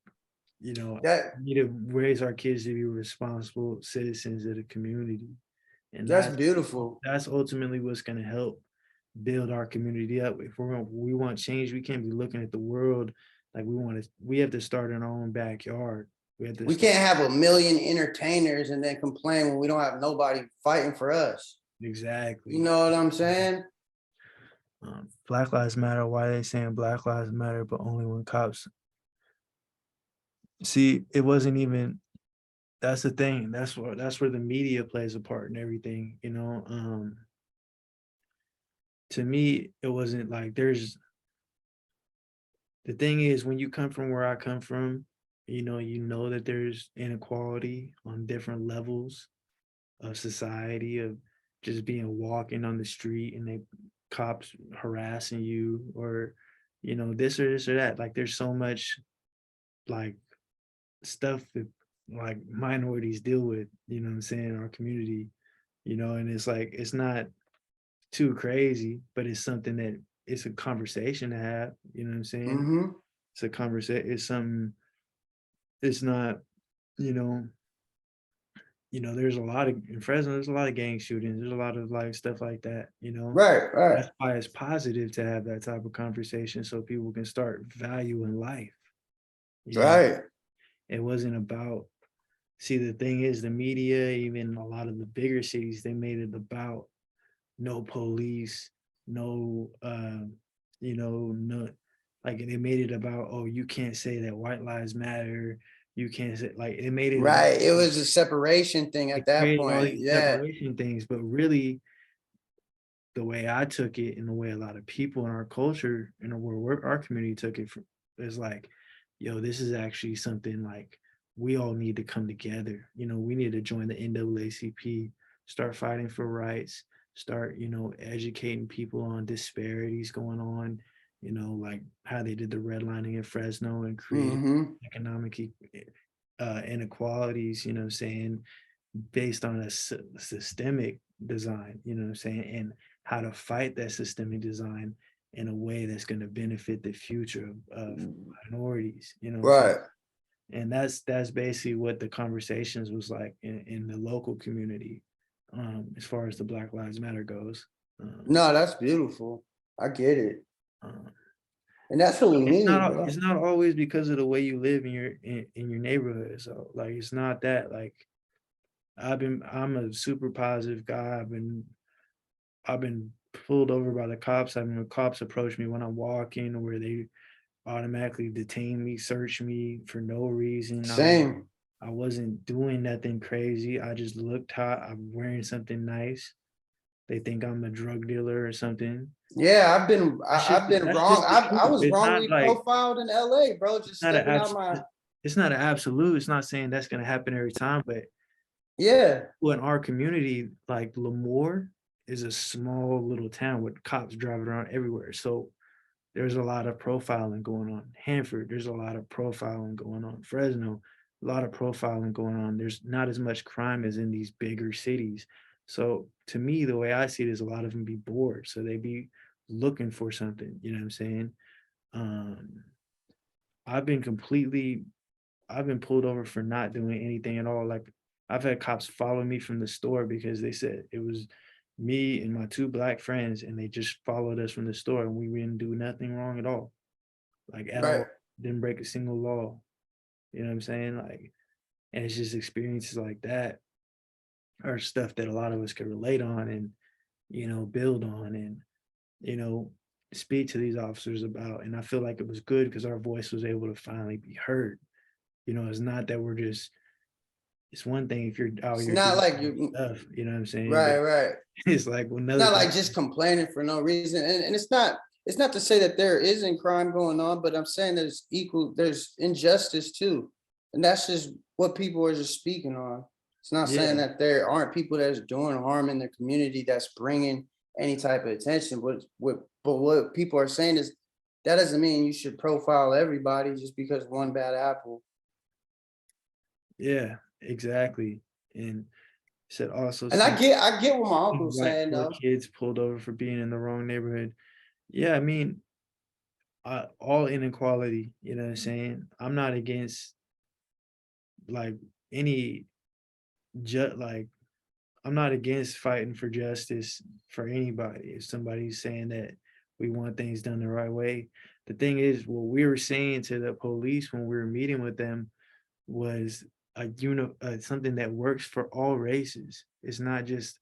you know, That we need to raise our kids to be responsible citizens of the community. And that's beautiful. that's ultimately what's going to help build our community up. If we want change, we can't be looking at the world like we have to start in our own backyard. We can't have a million entertainers and then complain when we don't have nobody fighting for us. Exactly. You know what I'm saying? Black Lives Matter. Why are they saying Black Lives Matter, but only when cops? See, it wasn't even. That's the thing. That's where the media plays a part in everything. You know, to me, it wasn't like there's the thing is, when you come from where I come from, you know that there's inequality on different levels of society, of just being walking on the street and they cops harassing you, or this or this or that. Like there's so much like stuff that like minorities deal with, what I'm saying, in our community, and it's like it's not too crazy, but it's something that it's a conversation to have, you know what I'm saying? Mm-hmm. It's a conversation, it's something, it's not, you know, there's a lot of in Fresno, there's a lot of gang shootings, there's a lot of like stuff like that, Right, right, That's why it's positive to have that type of conversation so people can start valuing life. You know, right. it wasn't about, see, the thing is the media, even a lot of the bigger cities, they made it about no police, no no, like they made it about, oh, you can't say that white lives matter. You can't say, like, it made it about, Right. It was a separation thing it at that created all point. these Yeah. separation things, but really the way I took it and the way a lot of people in our culture and where our community took it from is like, yo, this is actually something like we all need to come together. We need to join the NAACP, start fighting for rights, start, educating people on disparities going on, like how they did the redlining in Fresno and created Mm-hmm. economic inequalities, what I'm saying, based on a systemic design, what I'm saying, and how to fight that systemic design in a way that's going to benefit the future of minorities, what I'm saying? Right. And that's basically what the conversations was like in the local community, as far as the Black Lives Matter goes. No, that's beautiful. I get it. Um, And that's what we need, it's bro. not always because of the way you live in your neighborhood. So like it's not that, like I'm a super positive guy. I've been pulled over by the cops. I mean, when cops approach me when I'm walking, where they automatically detain me, search me for no reason. Same. I wasn't doing nothing crazy. I just looked hot. I'm wearing something nice. They think I'm a drug dealer or something. Yeah, That's I've been just wrong. the I truth. was wrongly profiled in LA, bro. Just It's not an stepping out my it's not an absolute. It's not saying that's gonna happen every time, but yeah. well, in our community, like Lemoore is a small little town with cops driving around everywhere. So there's a lot of profiling going on. Hanford, there's a lot of profiling going on. Fresno, a lot of profiling going on. There's not as much crime as in these bigger cities. So to me, the way I see it is a lot of them be bored. So they be looking for something, you know what I'm saying? Um, I've been completely, I've been pulled over for not doing anything at all. Like I've had cops follow me from the store because they said it was me and my two black friends, and they just followed us from the store, and we didn't do nothing wrong at all. Like at Right. all. Didn't break a single law. You know what I'm saying? Like, and it's just experiences like that are stuff that a lot of us could relate on and, build on and, you know, speak to these officers about. And I feel like it was good because our voice was able to finally be heard. It's not that we're just, it's one thing if you're out It's here not doing like you stuff, you know what I'm saying? But right, right. it's like another Not thing. like just complaining for no reason. And it's not to say that there isn't crime going on, but I'm saying there's there's injustice too. And that's just what people are just speaking on. It's not saying Yeah, that there aren't people that's doing harm in the community that's bringing any type of attention. But what people are saying is that doesn't mean you should profile everybody just because one bad apple. yeah, exactly. And said also And see I get what my uncle's white saying poor though. kids pulled over for being in the wrong neighborhood. Yeah, I mean, all inequality, you know what I'm saying? I'm not against like any like I'm not against fighting for justice for anybody. If somebody's saying that we want things done the right way, the thing is, what we were saying to the police when we were meeting with them was something that works for all races. It's not just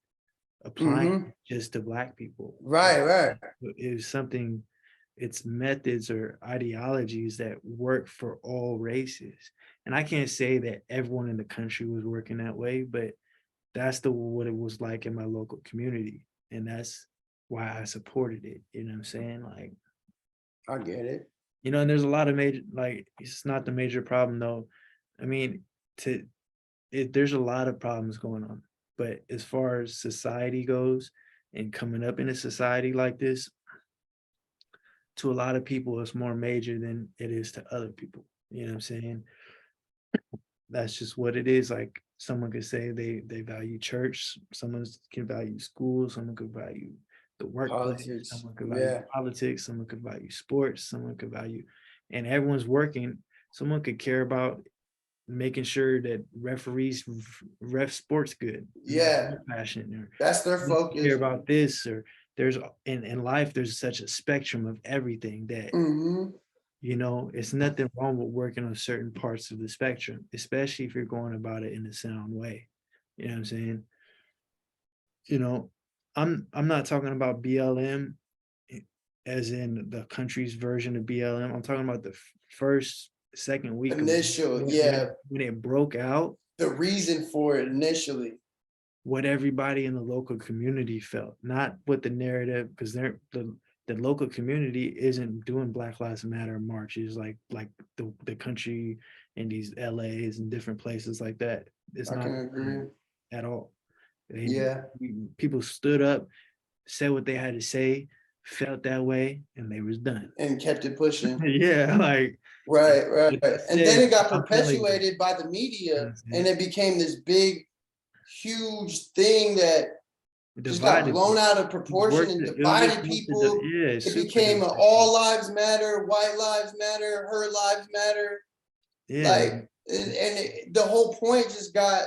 applying Mm-hmm. just to black people. Right, right. Is something, it's methods or ideologies that work for all races. And I can't say that everyone in the country was working that way, but that's what it was like in my local community. And that's why I supported it. You know what I'm saying? Like, I get it. And there's a lot of major, like, it's not the major problem though. I mean, there's a lot of problems going on, but as far as society goes and coming up in a society like this, to a lot of people, it's more major than it is to other people. You know what I'm saying? That's just what it is. Like someone could say they value church, someone can value school, someone could value the workplace, Politics. someone could value Yeah. politics, someone could value sports, someone could value, and everyone's working. Someone could care about making sure that referees ref sports good. Yeah. Passionate, or That's their care focus. about this, or there's in life there's such a spectrum of everything that it's nothing wrong with working on certain parts of the spectrum, especially if you're going about it in a sound way. You know what I'm saying? I'm not talking about BLM as in the country's version of BLM. I'm talking about the first, second week Initial, yeah. when it broke out, The reason for it initially. what everybody in the local community felt, not what the narrative, because the local community isn't doing Black Lives Matter marches like the country in these LAs and different places like that. It's I not can agree. at all. Yeah. People stood up, said what they had to say, felt that way, and they was done. And kept it pushing. Yeah, like right. And then it got I'm telling you. perpetuated by the media, and it became this big, huge thing that just got blown out of proportion and divided people. It became an all lives matter, white lives matter, her lives matter. Yeah. Like, the whole point just got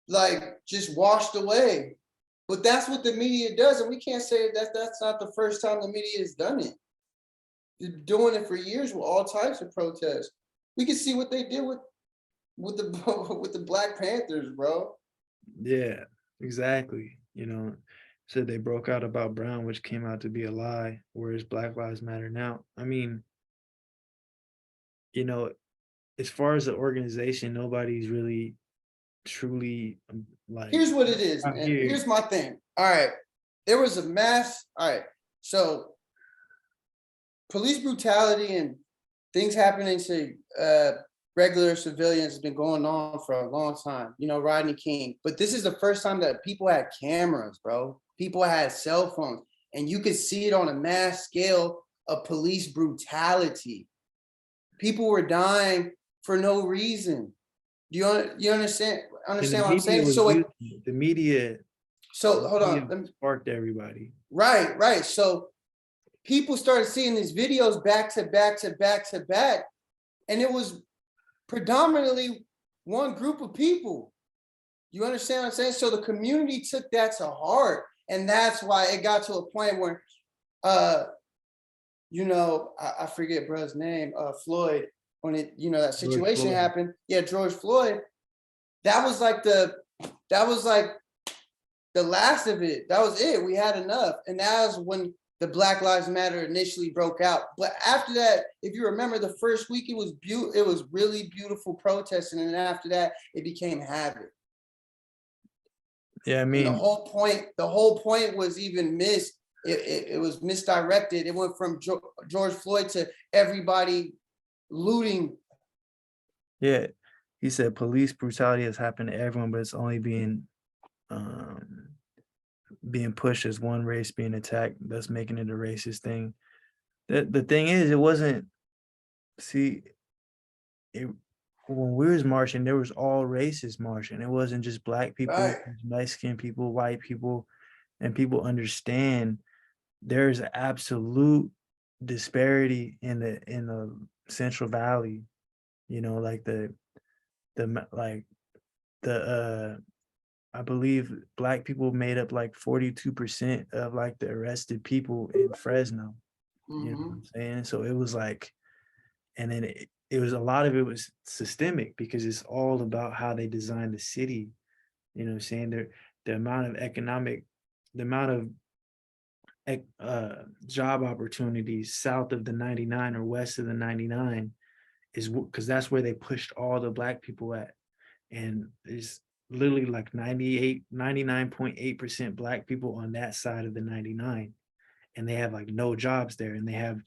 like just washed away. But that's what the media does, and we can't say that that's not the first time the media has done it. They're doing it for years with all types of protests. We can see what they did with the Black Panthers, bro. Yeah, exactly. So they broke out about Brown, which came out to be a lie, whereas Black Lives Matter now. I mean, as far as the organization, nobody's really truly like. Here's what it is, man. Here's my thing. All right. There was a mass. All right. So police brutality and things happening to regular civilians has been going on for a long time. Rodney King. But this is the first time that people had cameras, bro. People had cell phones. And you could see it on a mass scale of police brutality. People were dying for no reason. Do you understand what I'm saying? So the media. So hold on. Sparked everybody. Right. So people started seeing these videos back to back, and it was predominantly one group of people. You understand what I'm saying? So the community took that to heart, and that's why it got to a point where, I forget bro's name, Floyd, when that situation happened. Yeah, George Floyd. That was like the last of it. That was it. We had enough, and that was when the Black Lives Matter initially broke out. But after that, if you remember, the first week it was really beautiful protesting, and then after that, it became havoc. Yeah, I mean, and the whole point was even missed. It was misdirected. It went from George Floyd to everybody looting. Yeah, he said police brutality has happened to everyone, but it's only being pushed as one race being attacked. That's making it a racist thing. The thing is, it wasn't. When we was marching, there was all races marching. It wasn't just Black people, Right. Mexican people, white people, and people understand there's an absolute disparity in the Central Valley. I believe Black people made up like 42% of like the arrested people in Fresno. You know what I'm saying? So it was like, and then it was a lot of it was systemic because it's all about how they designed the city. You know what I'm saying? The amount of job opportunities south of the 99 or west of the 99 is because that's where they pushed all the Black people at. And there's literally like 99.8% Black people on that side of the 99. And they have like no jobs there. And they have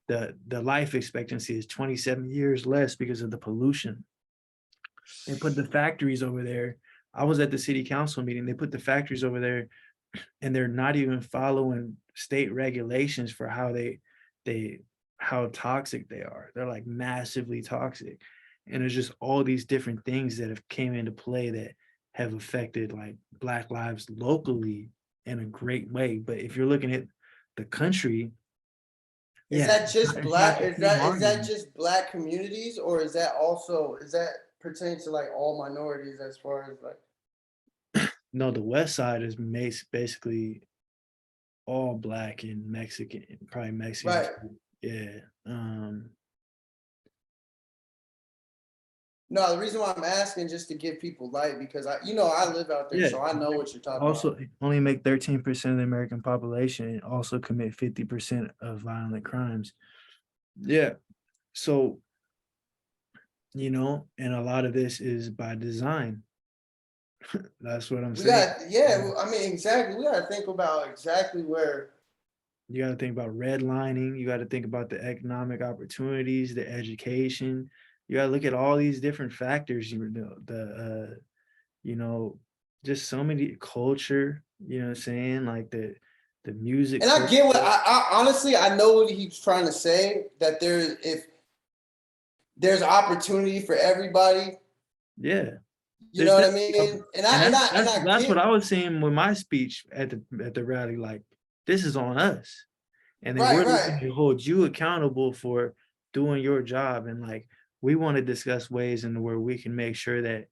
the life expectancy is 27 years less because of the pollution. They put the factories over there. I was at the city council meeting. They put the factories over there, and they're not even following state regulations for how toxic they are. They're like massively toxic. And there's just all these different things that have came into play that have affected like Black lives locally in a great way. But if you're looking at the country, Is that just it's black? not the Is same that argument. just black communities, or is that pertain to like all minorities as far as like? No, the West Side is basically all Black and Mexican, probably Mexican Right. too. Yeah. No, the reason why I'm asking just to give people light because I live out there, Yeah. so I know what you're talking Also, about. only make 13% of the American population and also commit 50% of violent crimes. Yeah. So, and a lot of this is by design. That's what I'm saying. I mean, exactly. We got to think about exactly where. You got to think about redlining. You got to think about the economic opportunities, the education. You got to look at all these different factors. Just so many culture. You know what I'm saying? Like the music. And I get what I honestly I know what he's trying to say, that if there's opportunity for everybody. Yeah. You know what I mean? That's what I was saying with my speech at the rally. Like, this is on us, and then we're going to hold you accountable for doing your job. And like, we want to discuss ways in where we can make sure that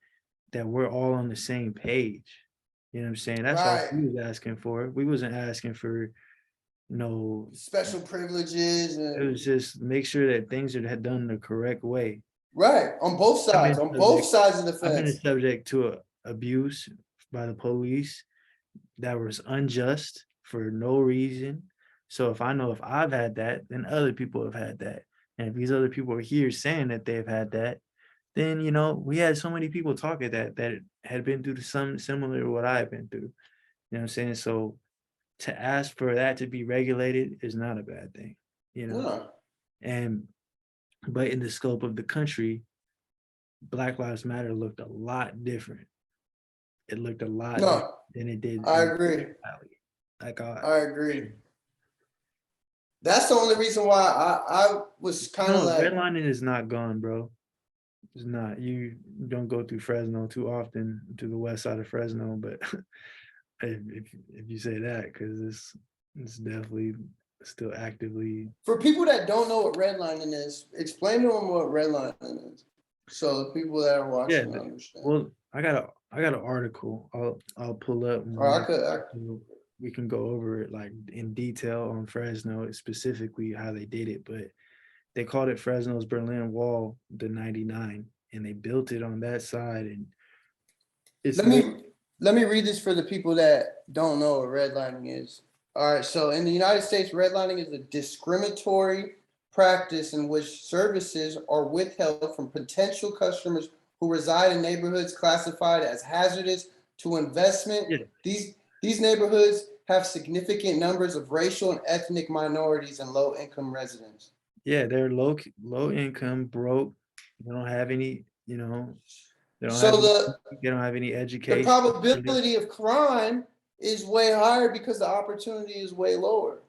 we're all on the same page. You know what I'm saying? That's all we was asking for. We wasn't asking for no special privileges. It was just make sure that things are done the correct way. Right, on both sides, of the fence. I've been subject to abuse by the police that was unjust for no reason. So if I've had that, then other people have had that. And if these other people are here saying that they've had that, then, we had so many people talking that had been through something similar to what I've been through. You know what I'm saying? So to ask for that to be regulated is not a bad thing, But in the scope of the country, Black Lives Matter looked a lot different. It looked a lot different than it did. I agree. I agree. That's the only reason why I was kind of like, redlining is not gone, bro. It's not. You don't go through Fresno too often, to the west side of Fresno, but if you say that, because it's definitely still actively. For people that don't know what redlining is, explain to them what redlining is, so the people that are watching understand. Well, I got an article. I'll pull up. We can go over it like in detail on Fresno, specifically how they did it, but they called it Fresno's Berlin Wall, the 99, and they built it on that side. And let me read this for the people that don't know what redlining is. All right, so in the United States, redlining is a discriminatory practice in which services are withheld from potential customers who reside in neighborhoods classified as hazardous to investment. Yeah. These neighborhoods have significant numbers of racial and ethnic minorities and low-income residents. Yeah, they're low income, broke. They don't have any, they don't have any education. The probability of crime is way higher because the opportunity is way lower.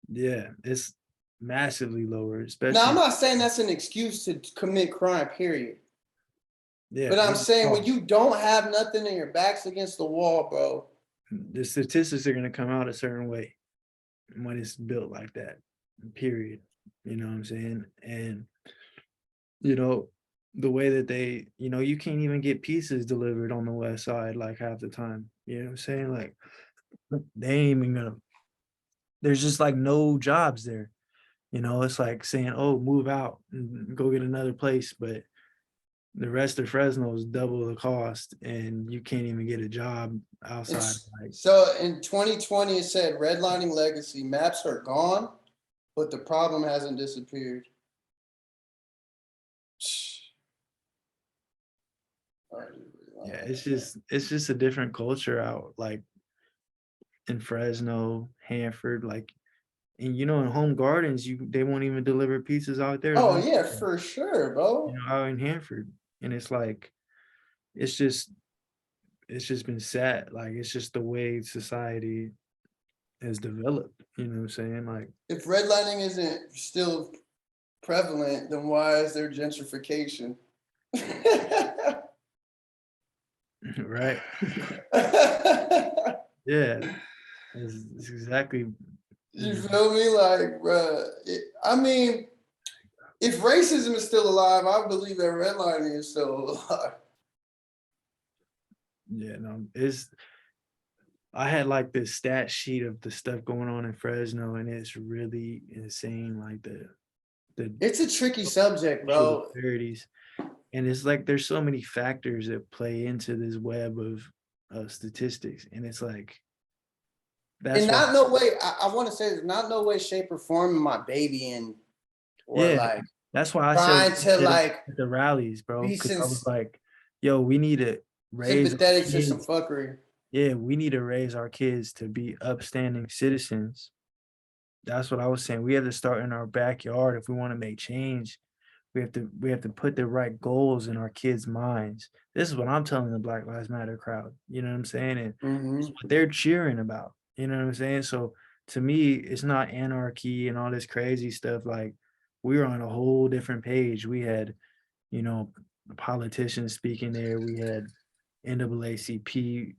Yeah, it's massively lower. Especially now, I'm not saying that's an excuse to commit crime, period. Yeah, but I'm saying when you don't have nothing and your back's against the wall, bro. The statistics are going to come out a certain way when it's built like that, period. You know what I'm saying? And, the way that they, you can't even get pizzas delivered on the west side like half the time. You know what I'm saying? Like, they ain't even gonna, there's just like no jobs there. It's like saying, oh, move out and go get another place. But the rest of Fresno is double the cost and you can't even get a job outside. So in 2020, it said redlining legacy, maps are gone, but the problem hasn't disappeared. Yeah, it's just a different culture out like in Fresno, Hanford. Like And you know, in Home Gardens, they won't even deliver pizzas out there. Oh yeah, for sure, You bro. know, out in Hanford. And it's like, it's just been sad. Like, it's just the way society has developed. You know what I'm saying? Like, If redlining isn't still prevalent, then why is there gentrification? right? Yeah, it's exactly. You feel me? Like, bruh, I mean, if racism is still alive, I believe that redlining is still alive. Yeah, no, I had like this stat sheet of the stuff going on in Fresno, and it's really insane. Like the It's a tricky subject, racial bro. disparities, and it's like there's so many factors that play into this web of statistics, and it's like that's And why. not no way, I want to say there's not no way, shape, or form my baby in, or Yeah, like that's why I said trying to like at the rallies, bro, be because I was like, yo, we need to raise our sympathetic to some kids. fuckery. Yeah, we need to raise our kids to be upstanding citizens. That's what I was saying. We have to start in our backyard if we want to make change. We have to put the right goals in our kids' minds. This is what I'm telling the Black Lives Matter crowd. You know what I'm saying? And it's what they're cheering about. You know what I'm saying? So to me, it's not anarchy and all this crazy stuff. Like, we were on a whole different page. We had, you know, politicians speaking there. We had NAACP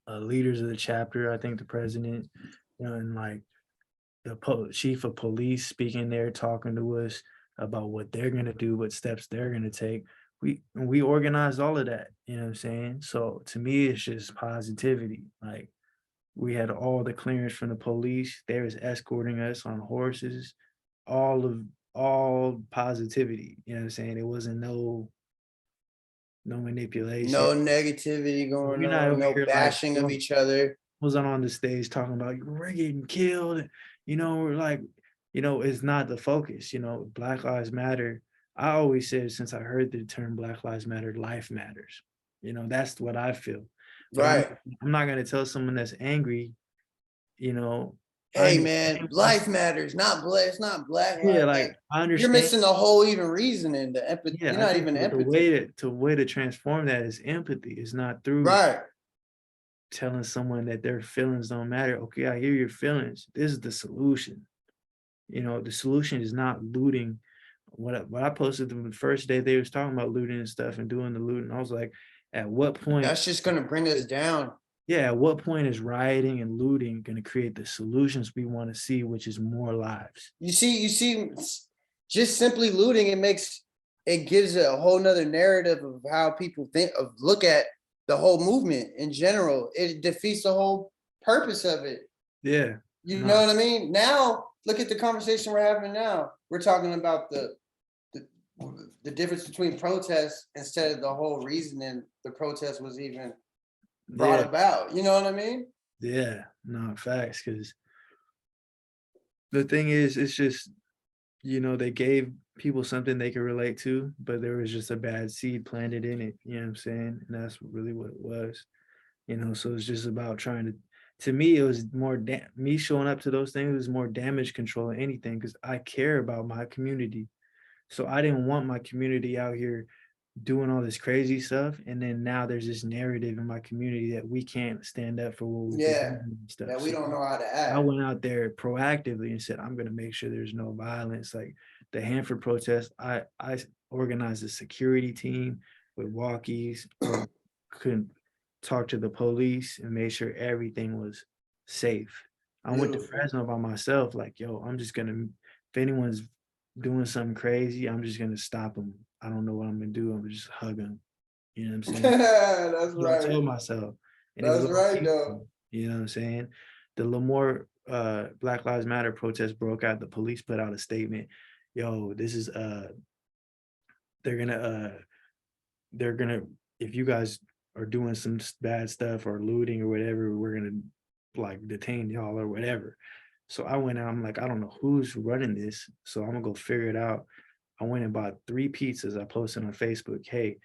leaders of the chapter, I think the president, you know, and like the chief of police speaking there, talking to us about what they're gonna do, what steps they're gonna take. We organized all of that, you know what I'm saying? So to me, it's just positivity. Like, we had all the clearance from the police. They was escorting us on horses, all of all positivity. You know what I'm saying? It wasn't no manipulation. No negativity going We're not on, over no here like, bashing of each other. wasn't on the stage talking about we're getting killed. You know, we're like, you know, it's not the focus. You know, Black Lives Matter. I always said since I heard the term Black Lives Matter, life matters. You know, that's what I feel. But Right. I'm not gonna tell someone that's angry, you know, I Hey man, understand. life matters, not black. It's not black Yeah, life. like Like I you're understand. missing the whole even reasoning. The empathy. Yeah, You're I not think even the empathy. way to transform that is empathy. It's not through Right. telling someone that their feelings don't matter. Okay, I hear your feelings. This is the solution. You know, the solution is not looting. What I posted the first day they was talking about looting and stuff and doing the looting. I was like, at what point? That's just gonna bring us down. Yeah, at what point is rioting and looting going to create the solutions we want to see, which is more lives? You see, just simply looting, it gives a whole nother narrative of how people look at the whole movement in general. It defeats the whole purpose of it. Yeah, You no, know what I mean? Now, look at the conversation we're having now. We're talking about the difference between protests instead of the whole reasoning the protest was even brought yeah, about. You know what I mean? yeah, no facts. Because the thing is, it's just, you know, they gave people something they could relate to, but there was just a bad seed planted in it. You know what I'm saying? And that's really what it was. You know, so it's just about trying to me, it was more me showing up to those things was more damage control than anything, because I care about my community. So I didn't want my community out here doing all this crazy stuff. And then now there's this narrative in my community that we can't stand up for what we Yeah. believe in and stuff. That we So don't know how to I act. went out there proactively and said, I'm going to make sure there's no violence. Like the Hanford protest, I organized a security team with walkies, or couldn't talk to the police and made sure everything was safe. I went to Beautiful. Fresno by myself, like, yo, I'm just going to, if anyone's doing something crazy, I'm just going to stop them. I don't know what I'm going to do. I'm just hug them. You know what I'm saying? That's That's what I right. told myself. And it was That's all right, though. peaceful. You know what I'm saying? The Lemoore Black Lives Matter protest broke out. The police put out a statement. Yo, this is they're gonna they're gonna, if you guys are doing some bad stuff or looting or whatever, we're gonna like detain y'all or whatever. So I went out, I'm like, I don't know who's running this. So I'm gonna go figure it out. I went and bought 3 pizzas. I posted on Facebook, hey,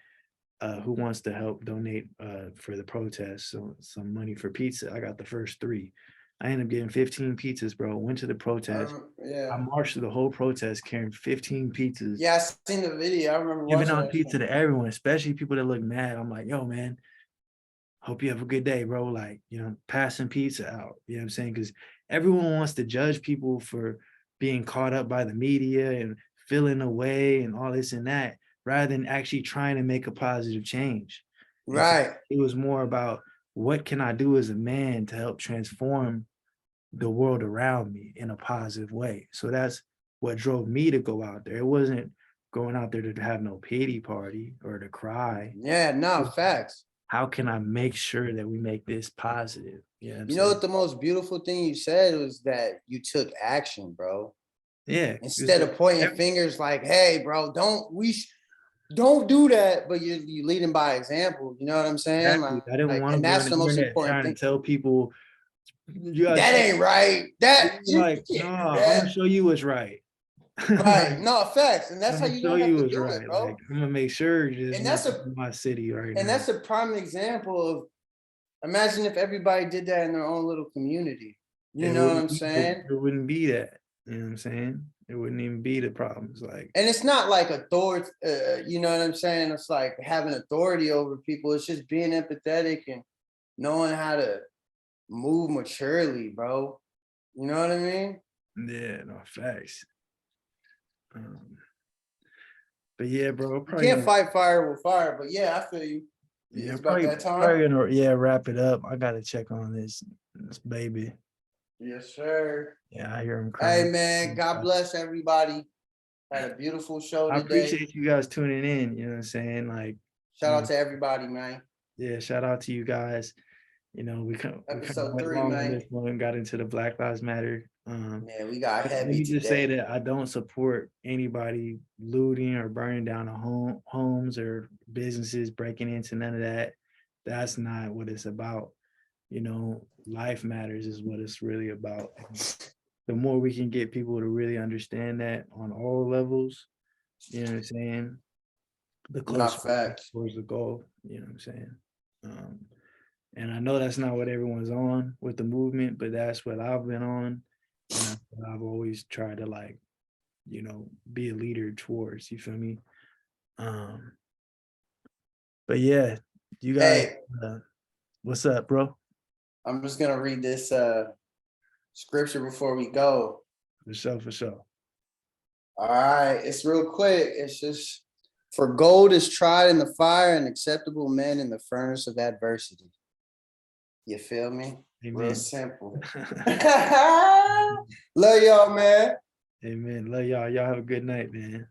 who wants to help donate for the protest? So some money for pizza. I got the first 3. I ended up getting 15 pizzas, bro. Went to the protest. I Yeah. marched through the whole protest carrying 15 pizzas. Yeah, I seen the video. I remember Giving watching out that pizza shit. to everyone, especially people that look mad. I'm like, yo, man, hope you have a good day, bro. Like, passing pizza out. You know what I'm saying? Because everyone wants to judge people for being caught up by the media and feeling away and all this and that, rather than actually trying to make a positive change. And so Right. it was more about what can I do as a man to help transform the world around me in a positive way. So that's what drove me to go out there. It wasn't going out there to have no pity party or to cry. Yeah, no, facts. How can I make sure that we make this positive? You know what I'm You know saying? what the most beautiful thing you said was that you took action, bro. Yeah. Instead of pointing fingers like, hey, bro, don't do that, but you leading by example. You know what I'm saying? Exactly. I didn't want to And go on that's the the most internet important trying to thing. tell people you gotta That ain't right. That you like, no, can't do I'm that. gonna show you what's right. Right. No, facts. And that's I'm how gonna you show don't have you to what's do it, right. bro. Like, I'm gonna make sure there's And that's nothing in my city right And now. that's a prime example of, imagine if everybody did that in their own little community. You know what I'm saying? It wouldn't be that. You know what I'm saying? It wouldn't even be the problems. Like, And it's not like authority, you know what I'm saying? It's like having authority over people. It's just being empathetic and knowing how to move maturely, bro. You know what I mean? yeah, no facts. But yeah, bro, You can't fight fire with fire, but yeah, I feel you. yeah, It's about that time. probably gonna wrap it up. I gotta check on this baby. Yes, sir. Yeah, I hear him Hey, crying. man, God bless everybody. Had a beautiful show I today. appreciate you guys tuning in. You know what I'm saying? Like, Shout out to everybody, man. yeah, shout out to you guys. We kind of Episode went 3, long on man. this one and got into the Black Lives Matter. Man, we got Let heavy me just say today. that I don't support anybody looting or burning down homes or businesses, breaking into none of that. That's not what it's about. Life matters is what it's really about. The more we can get people to really understand that on all levels, you know what I'm saying, the closer Not facts. towards the goal, you know what I'm saying? And I know that's not what everyone's on with the movement, but that's what I've been on. And that's what I've always tried to be a leader towards, you feel me? But yeah, you guys, what's up, bro? I'm just gonna read this scripture before we go. For sure. All right, it's real quick. It's just, for gold is tried in the fire and acceptable men in the furnace of adversity. You feel me? Amen. Real simple. Love y'all, man. Amen. Love y'all. Y'all have a good night, man.